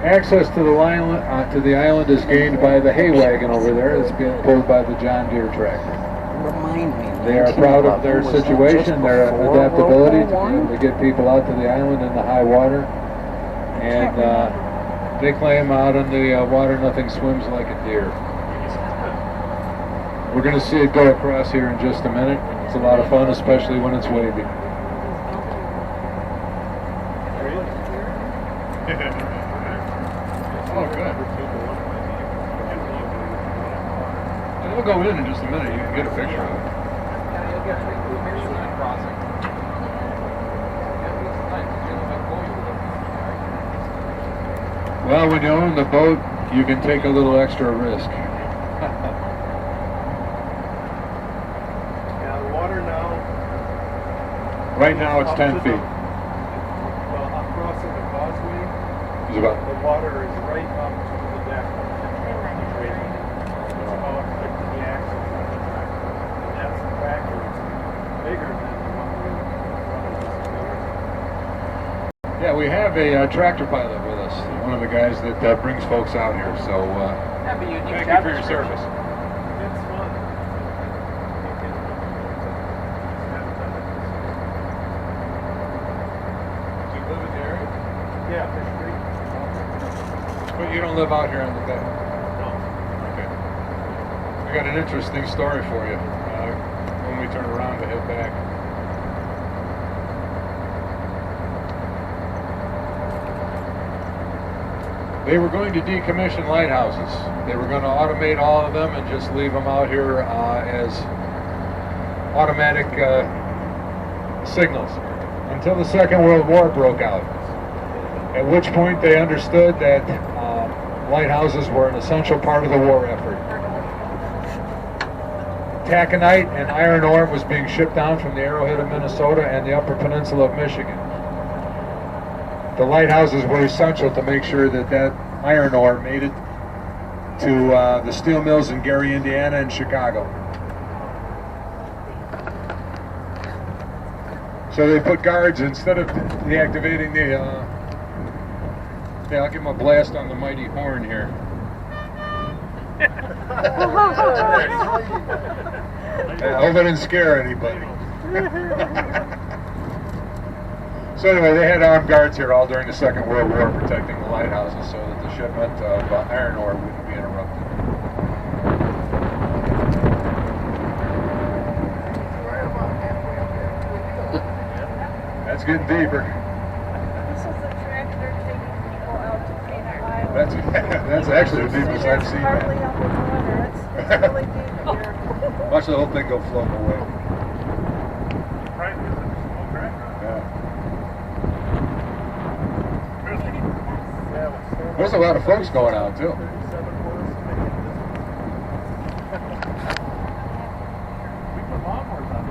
Access to the island is gained by the hay wagon over there. It's being pulled by the John Deere tractor.
Remind me.
They are proud of their situation, their adaptability to be able to get people out to the island in the high water. And they claim out in the water nothing swims like a deer. We're going to see it go across here in just a minute. It's a lot of fun, especially when it's wavy. Oh, good. We'll go in just a minute. You can get a picture of it. Well, when you own the boat, you can take a little extra risk.
Yeah, the water now.
Right now it's 10 feet.
Well, I'm crossing the causeway.
It's about.
The water is right up to the deck. It's about 50 axles on the tractor. And that's the tractor. It's bigger than the one we running.
Yeah, we have a tractor pilot with us. One of the guys that brings folks out here. So
That'd be unique.
thank you for your service.
It's fun.
Do you live in the area?
Yeah, Fish Creek.
But you don't live out here on the bay.
No.
Okay. We got an interesting story for you when we turn around to head back. They were going to decommission lighthouses. They were going to automate all of them and just leave them out here as automatic signals until the Second World War broke out, at which point they understood that lighthouses were an essential part of the war effort. Taconite and iron ore was being shipped down from the Arrowhead of Minnesota and the Upper Peninsula of Michigan. The lighthouses were essential to make sure that that iron ore made it to the steel mills in Gary, Indiana and Chicago. So they put guards instead of deactivating the yeah, I'll give him a blast on the mighty horn here. I hope I didn't scare anybody. So anyway, they had armed guards here all during the Second World War protecting the lighthouses so that the shipment of iron ore wouldn't be interrupted. That's getting deeper.
This is the tractor taking people out to Painter Island.
That's actually the deepest I've seen
Hardly
that.
underwater. It's really deep here.
Watch the whole thing go floating away.
Right, there's a small crack.
Yeah.
Yeah,
There's a lot of folks going out too.
37 was we put lawnmowers on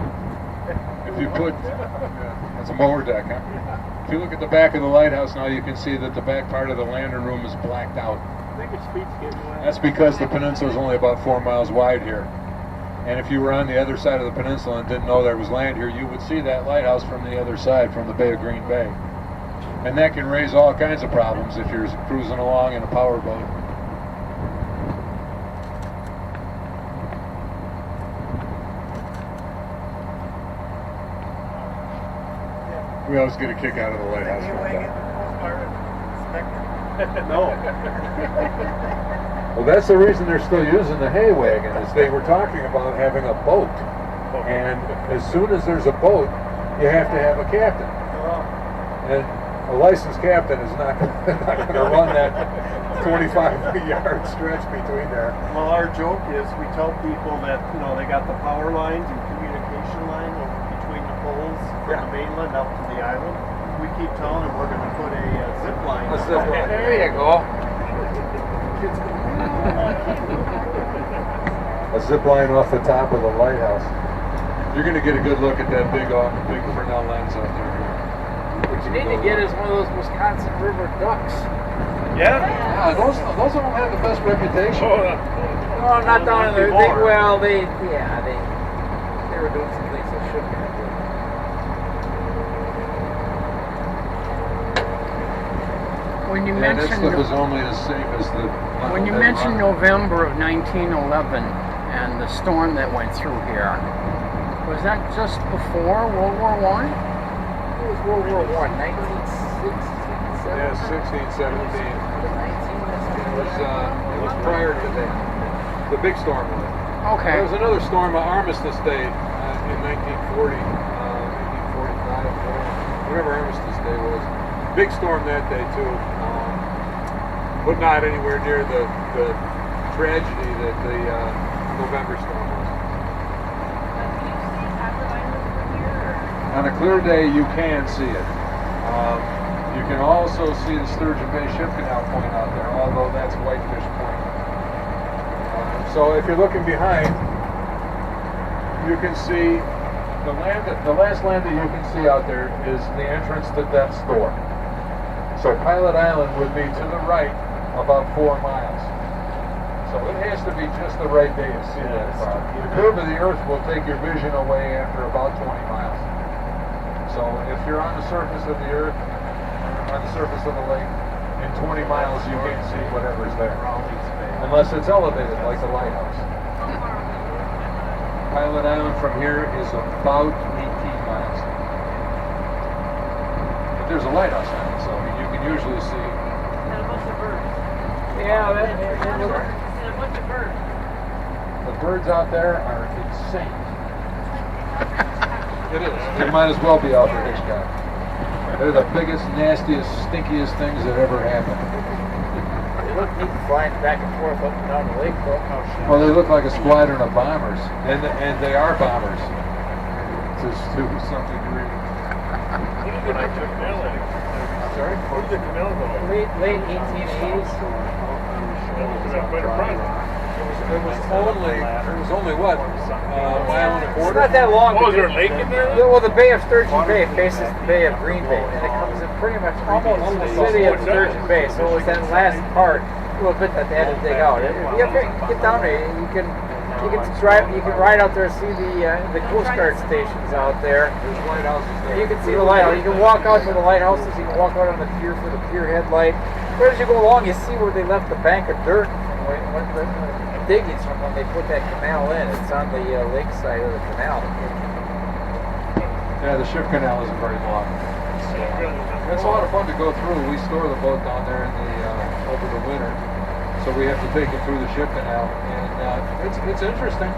it.
If you put, that's a mower deck, huh? If you look at the back of the lighthouse now, you can see that the back part of the lantern room is blacked out.
I think it's speed skating.
That's because the peninsula is only about 4 miles wide here. And if you were on the other side of the peninsula and didn't know there was land here, you would see that lighthouse from the other side, from the Bay of Green Bay. And that can raise all kinds of problems if you're cruising along in a powerboat. We always get a kick out of the lighthouse.
No.
Well, that's the reason they're still using the hay wagon, is they were talking about having a boat. And as soon as there's a boat, you have to have a captain. And a licensed captain is not going to run that 25-yard stretch between there.
Well, our joke is we tell people that, you know, they got the power lines and communication line over between the poles from the mainland out to the island. We keep telling them we're going to put a zip line.
A zip line.
There you go.
A zip line off the top of the lighthouse. You're going to get a good look at that big Fresnel lens out there.
What you need to get is one of those Wisconsin River ducks.
Yeah.
Yeah, those don't have the best reputation.
No, not down in there. They were doing some things they shouldn't have done.
When you
Yeah, that
mentioned
stuff is only as safe as the...
when you mentioned November of 1911 and the storm that went through here, was that just before World War I?
It was World War I, 1916,
Yeah, 16, 17. It was prior to that. The big storm was.
Okay.
There was another storm, Armistice Day, in 1940, 1945, whatever Armistice Day was. Big storm that day too, but not anywhere near the tragedy that the November storm was. On a clear day, you can see it. You can also see the Sturgeon Bay Ship Canal Point out there, although that's Whitefish Point. So if you're looking behind, you can see the last land that you can see out there is the entrance to Death's Door. So Pilot Island would be to the right about 4 miles. So it has to be just the right day to see that far. The curve of the Earth will take your vision away after about 20 miles. So if you're on the surface of the Earth, on the surface of the lake, in 20 miles you can't see whatever's there. Unless it's elevated like the lighthouse. Pilot Island from here is about 18 miles. But there's a lighthouse on it, so you can usually see.
And a bunch of birds.
Yeah,
And a bunch of birds.
The birds out there are insane. It is. They might as well be Alfred Hitchcock. They're the biggest, nastiest, stinkiest things that ever happened.
they look neat flying back and forth up and down the lake, though.
Well, they look like a squadron of bombers, and they are bombers to some degree.
When I took Millie.
Sorry?
Where did the mill go?
Late 1880s.
Quite a project.
It was only what, a mile and a
It's
quarter?
not that long.
Oh, is there a lake in there?
Well, the Bay of Sturgeon Bay faces the Bay of Green Bay, and it comes in pretty much almost the city of Sturgeon Bay. So it was that last part, a little bit that they had to dig out. If you ever get down there, you can ride out there and see the Coast Guard stations out there.
There's lighthouses there.
You can see the lighthouse. You can walk out to the lighthouses. You can walk out on the pier for the pier headlight. But as you go along, you see where they left the bank of dirt from when the diggings from when they put that canal in. It's on the lakeside of the canal.
Yeah, the ship canal isn't very long. It's It's a lot of fun to go through. We store the boat down there in over the winter, so we have to take it through the ship canal, and it's interesting.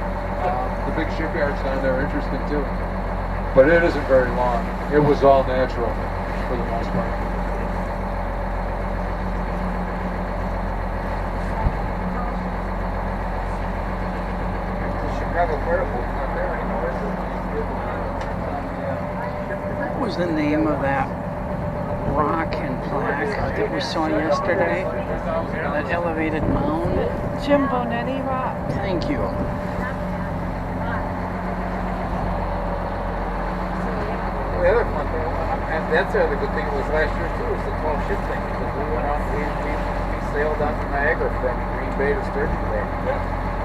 The big shipyards down there are interesting too, but it isn't very long. It was all natural for the most part.
The Chicago Fireboat's not there anymore, is it?
What was the name of that rock and plaque that we saw yesterday? That elevated mound?
Jim Bonetti Rock.
Thank you.
The other fun thing, and that's the other good thing was last year too, was the 12 ship thing. Because we went out, we sailed down to Niagara from Green Bay to Sturgeon Bay. Yeah.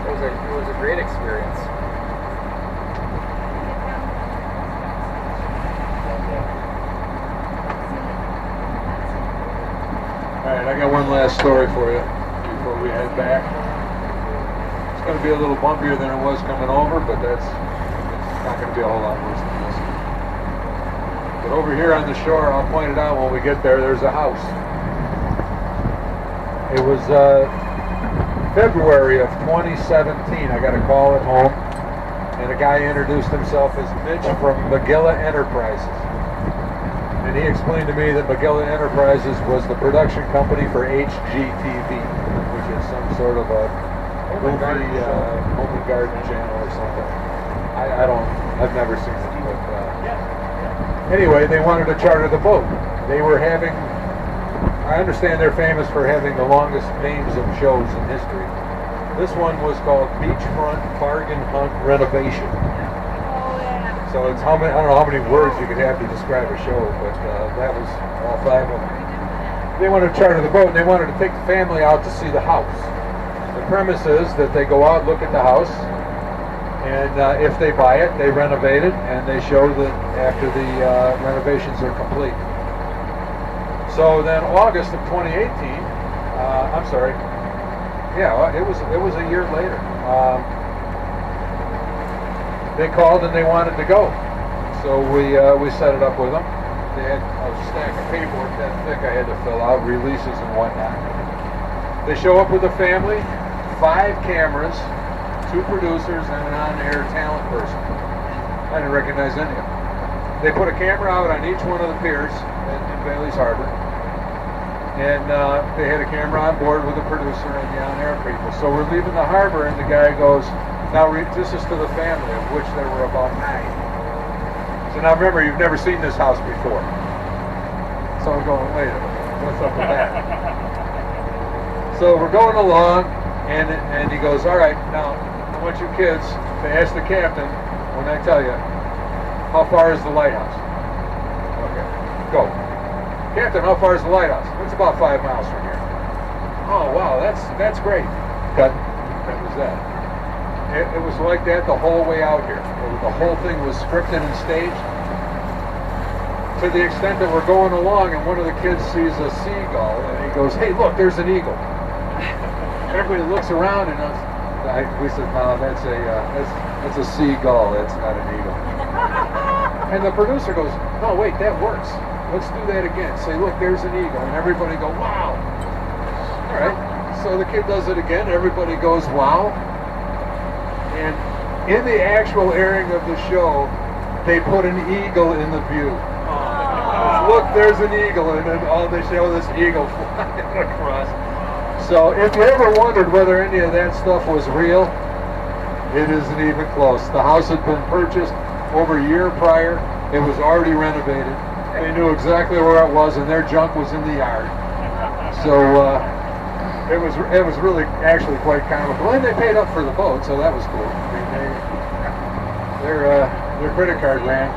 It was a great experience.
Alright, I got one last story for you before we head back. It's going to be a little bumpier than it was coming over, but it's not going to be a whole lot worse than this. But over here on the shore, I'll point it out when we get there, there's a house. It was February of 2017. I got a call at home, and a guy introduced himself as Mitch from McGilla Enterprises. And he explained to me that McGilla Enterprises was the production company for HGTV, which is some sort of a movie, home and garden channel or something. I've never seen it, but anyway, they wanted to charter the boat. They were having, I understand they're famous for having the longest names of shows in history. This one was called Beachfront Bargain Hunt Renovation. So it's I don't know how many words you could have to describe a show, but that was all 5 of them. They wanted to charter the boat, and they wanted to take the family out to see the house. The premise is that they go out, look at the house, and if they buy it, they renovate it, and they show that after the renovations are complete. So then August of 2018, I'm sorry, yeah, it was a year later. They called and they wanted to go, so we set it up with them. They had a stack of paperwork that thick I had to fill out, releases and whatnot. They show up with a family, 5 cameras, 2 producers, and an on-air talent person. I didn't recognize any of them. They put a camera out on each one of the piers in Bailey's Harbor, and they had a camera on board with the producer and the on-air people. So we're leaving the harbor, and the guy goes, "Now this is to the family, of which there were about 9. So now remember, you've never seen this house before. So we're going, wait a minute, what's up with that?" So we're going along, and he goes, "All right, now I want you kids to ask the captain when I tell you, how far is the lighthouse?" Okay, go. "Captain, how far is the lighthouse?" "It's about 5 miles from here." "Oh wow, that's great." Cut. That was that. It was like that the whole way out here. The whole thing was scripted and staged, to the extent that we're going along and one of the kids sees a seagull and he goes, "Hey, look, there's an eagle." Everybody looks around and we said, "No, that's a seagull. That's not an eagle." And the producer goes, "No, wait, that works. Let's do that again. Say, look, there's an eagle." And everybody go, "Wow." All right. So the kid does it again. Everybody goes, "Wow." And in the actual airing of the show, they put an eagle in the view. Look, there's an eagle, and then they show this eagle flying across. So if you ever wondered whether any of that stuff was real, it isn't even close. The house had been purchased over a year prior. It was already renovated. They knew exactly where it was, and their junk was in the yard. So it was really actually quite comical, and they paid up for the boat, so that was cool. I mean, their credit card ran.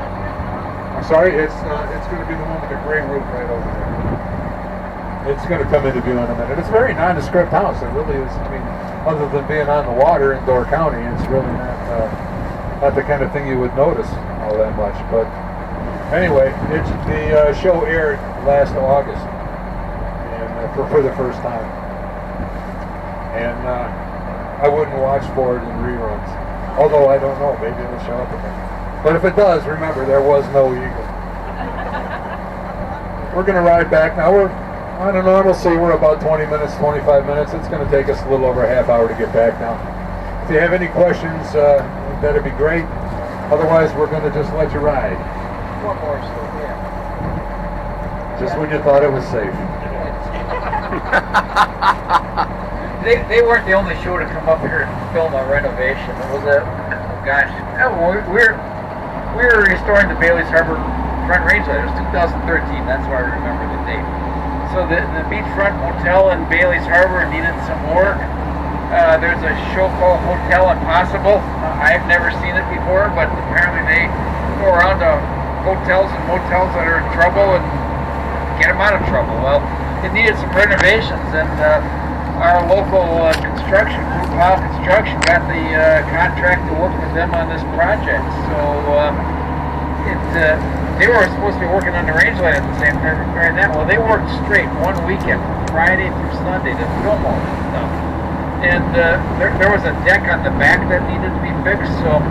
I'm sorry, it's going to be the one with the gray roof right over there. It's going to come into view in a minute. It's a very nondescript house. It really is. I mean, other than being on the water in Door County, it's really not the kind of thing you would notice all that much. But anyway, the show aired last August, and for the first time. And I wouldn't watch for it in reruns. Although I don't know, maybe it'll show up again. But if it does, remember, there was no eagle. we're going to ride back now. We're on a normalcy. We're about 20 minutes, 25 minutes. It's going to take us a little over a half hour to get back now. If you have any questions, that'd be great. Otherwise, we're going to just let you ride.
One more still there.
Just when you thought it was safe.
They weren't the only show to come up here and film a renovation. It was a, oh gosh, we were restoring the Bailey's Harbor front range light. It was 2013. That's why I remember the date. So the beachfront motel in Bailey's Harbor needed some work. There's a show called Hotel Impossible. I've never seen it before, but apparently they go around to hotels and motels that are in trouble and get them out of trouble. Well, it needed some renovations, and our local construction group, Plow Construction, got the contract to work with them on this project. So they were supposed to be working on the range light at the same time repairing that. Well, they worked straight one weekend, Friday through Sunday, to film all this stuff. And there was a deck on the back that needed to be fixed, so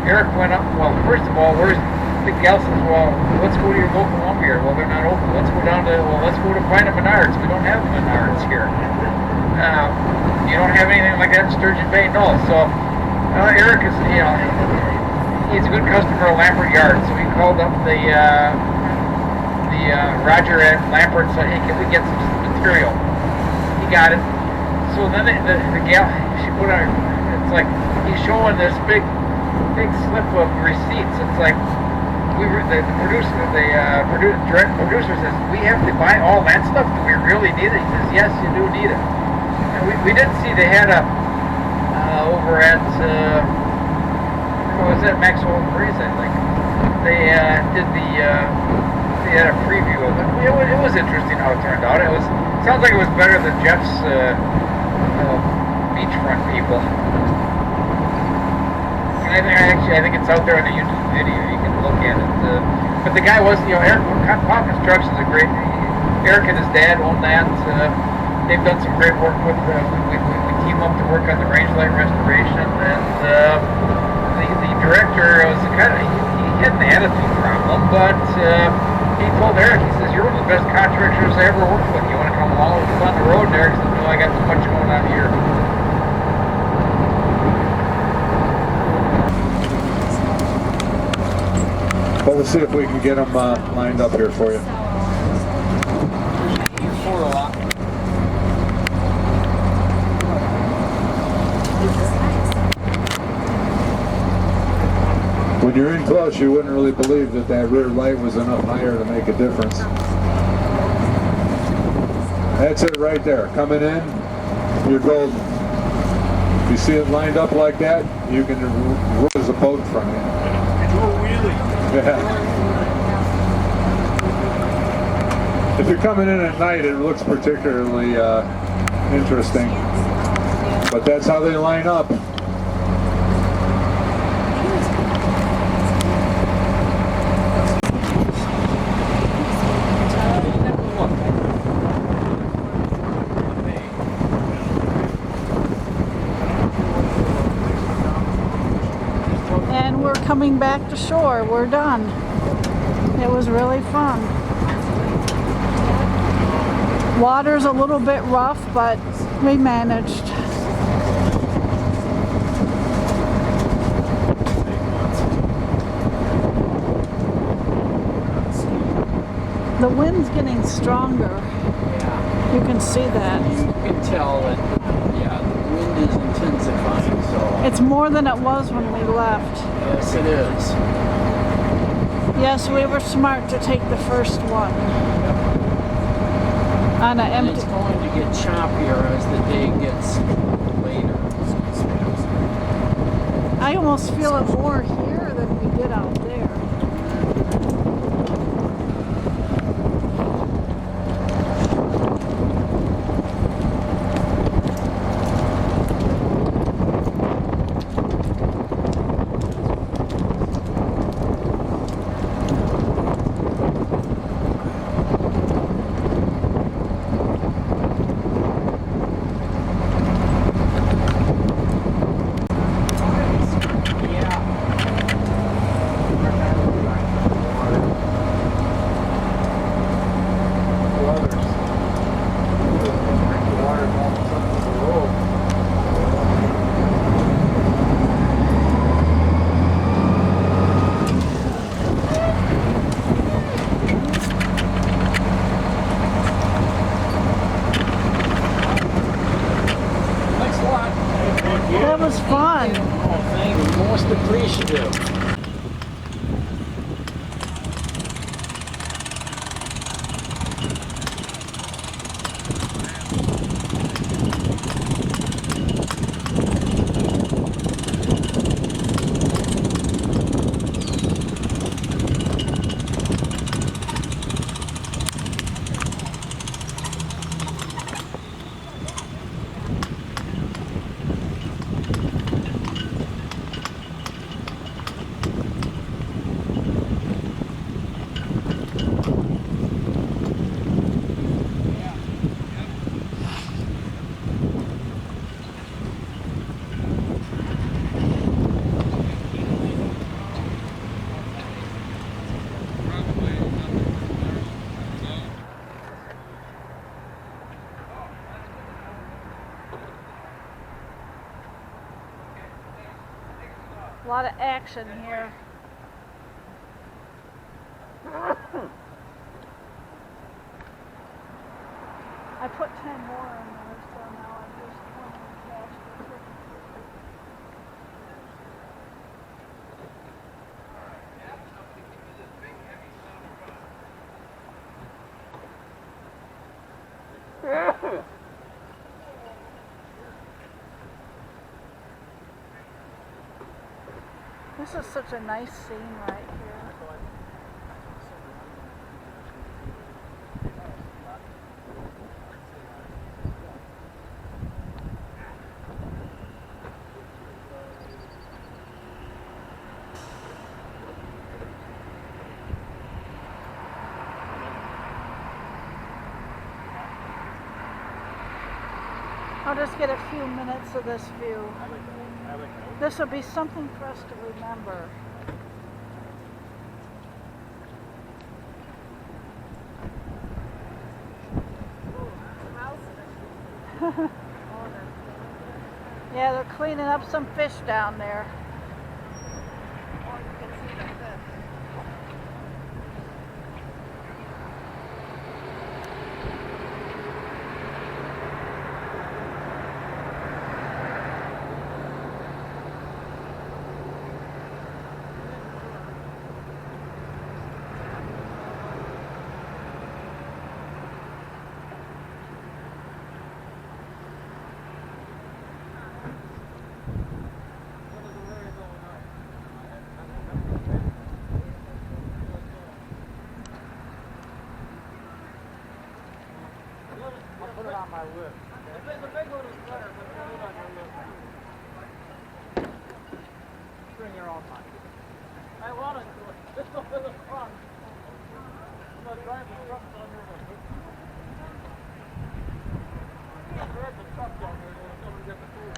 Eric went up. Well, first of all, the gal says, well, let's go to your local lumberyard. Well, they're not open. Let's go to find a Menards. We don't have Menards here. You don't have anything like that in Sturgeon Bay? No. So Eric is, he's a good customer of Lampert Yard, so he called up the Roger at Lampert and said, hey, can we get some material? He got it. So then the gal, she put on, it's like, he's showing this big slip of receipts. It's like, the producer says, we have to buy all that stuff? Do we really need it? He says, yes, you do need it. And we did see they had over at, was that Maxwell Breeze, I think. They had a preview of it. It was interesting how it turned out. Sounds like it was better than Jeff's beachfront people. And I think it's out there on the YouTube video. You can look at it. But the guy was, Eric, Plow Construction's a great. Eric and his dad own that. They've done some great work with. We team up to work on the range light restoration, and the director was he had an attitude problem, but he told Eric, he says, you're one of the best contractors I ever worked with. You want to come along with us on the road? And Eric said, no, I got too much going on here.
But we'll see if we can get them lined up here for you. When you're in close, you wouldn't really believe that rear light was enough higher to make a difference. That's it right there. Coming in, you're golden. If you see it lined up like that, you can roll as a boat in front of you.
Do a wheelie.
Yeah. If you're coming in at night, it looks particularly interesting. But that's how they line up.
And we're coming back to shore. We're done. It was really fun. Water's a little bit rough, but we managed. The wind's getting stronger.
Yeah.
You can see that.
You can tell that, the wind is intensifying, so.
It's more than it was when we left.
Yes, it is.
Yes, we were smart to take the first one. On an
And
empty.
it's going to get choppier as the day gets later.
I almost feel it more here than we did out there.
fish do.
A lot of action here. I put 10 more in there, so now I'm just going to catch the This is such a nice scene right here. I'll just get a few minutes of this view. This will be something for us to remember. Yeah, they're cleaning up some fish down there.
Put it on my list. The big one is better, but put it on your list. Bring your own money. I want to do it. This is the front. I'm going to drive the truck down there. I'm going to drive the truck down there and come and get the food.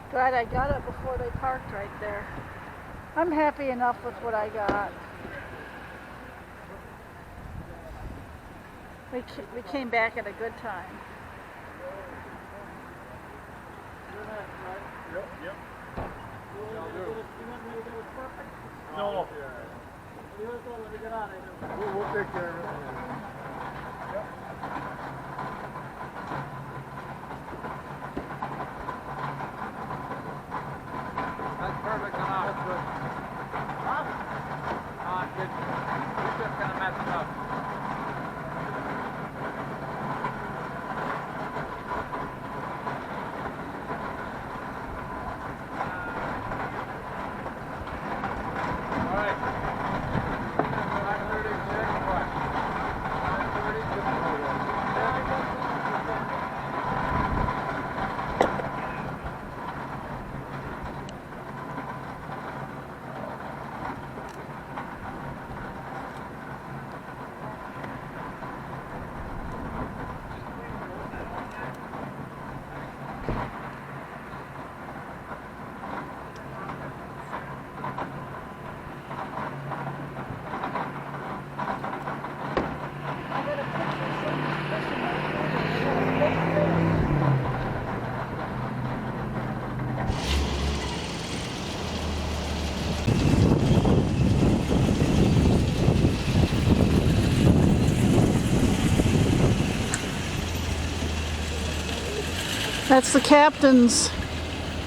Glad I got it before they parked right there. I'm happy enough with what I got. We came back at a good time.
Yep. No. We'll take care of it.
That's perfect enough. That's good. Good. You're just gonna mess it up. All right. 5:36. What?
That's the captain's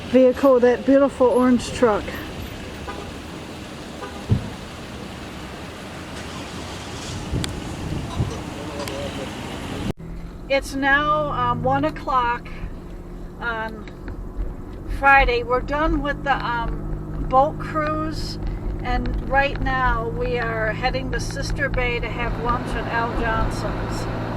vehicle, that beautiful orange truck. It's now 1 o'clock on Friday. We're done with the boat cruise, and right now we are heading to Sister Bay to have lunch at Al Johnson's.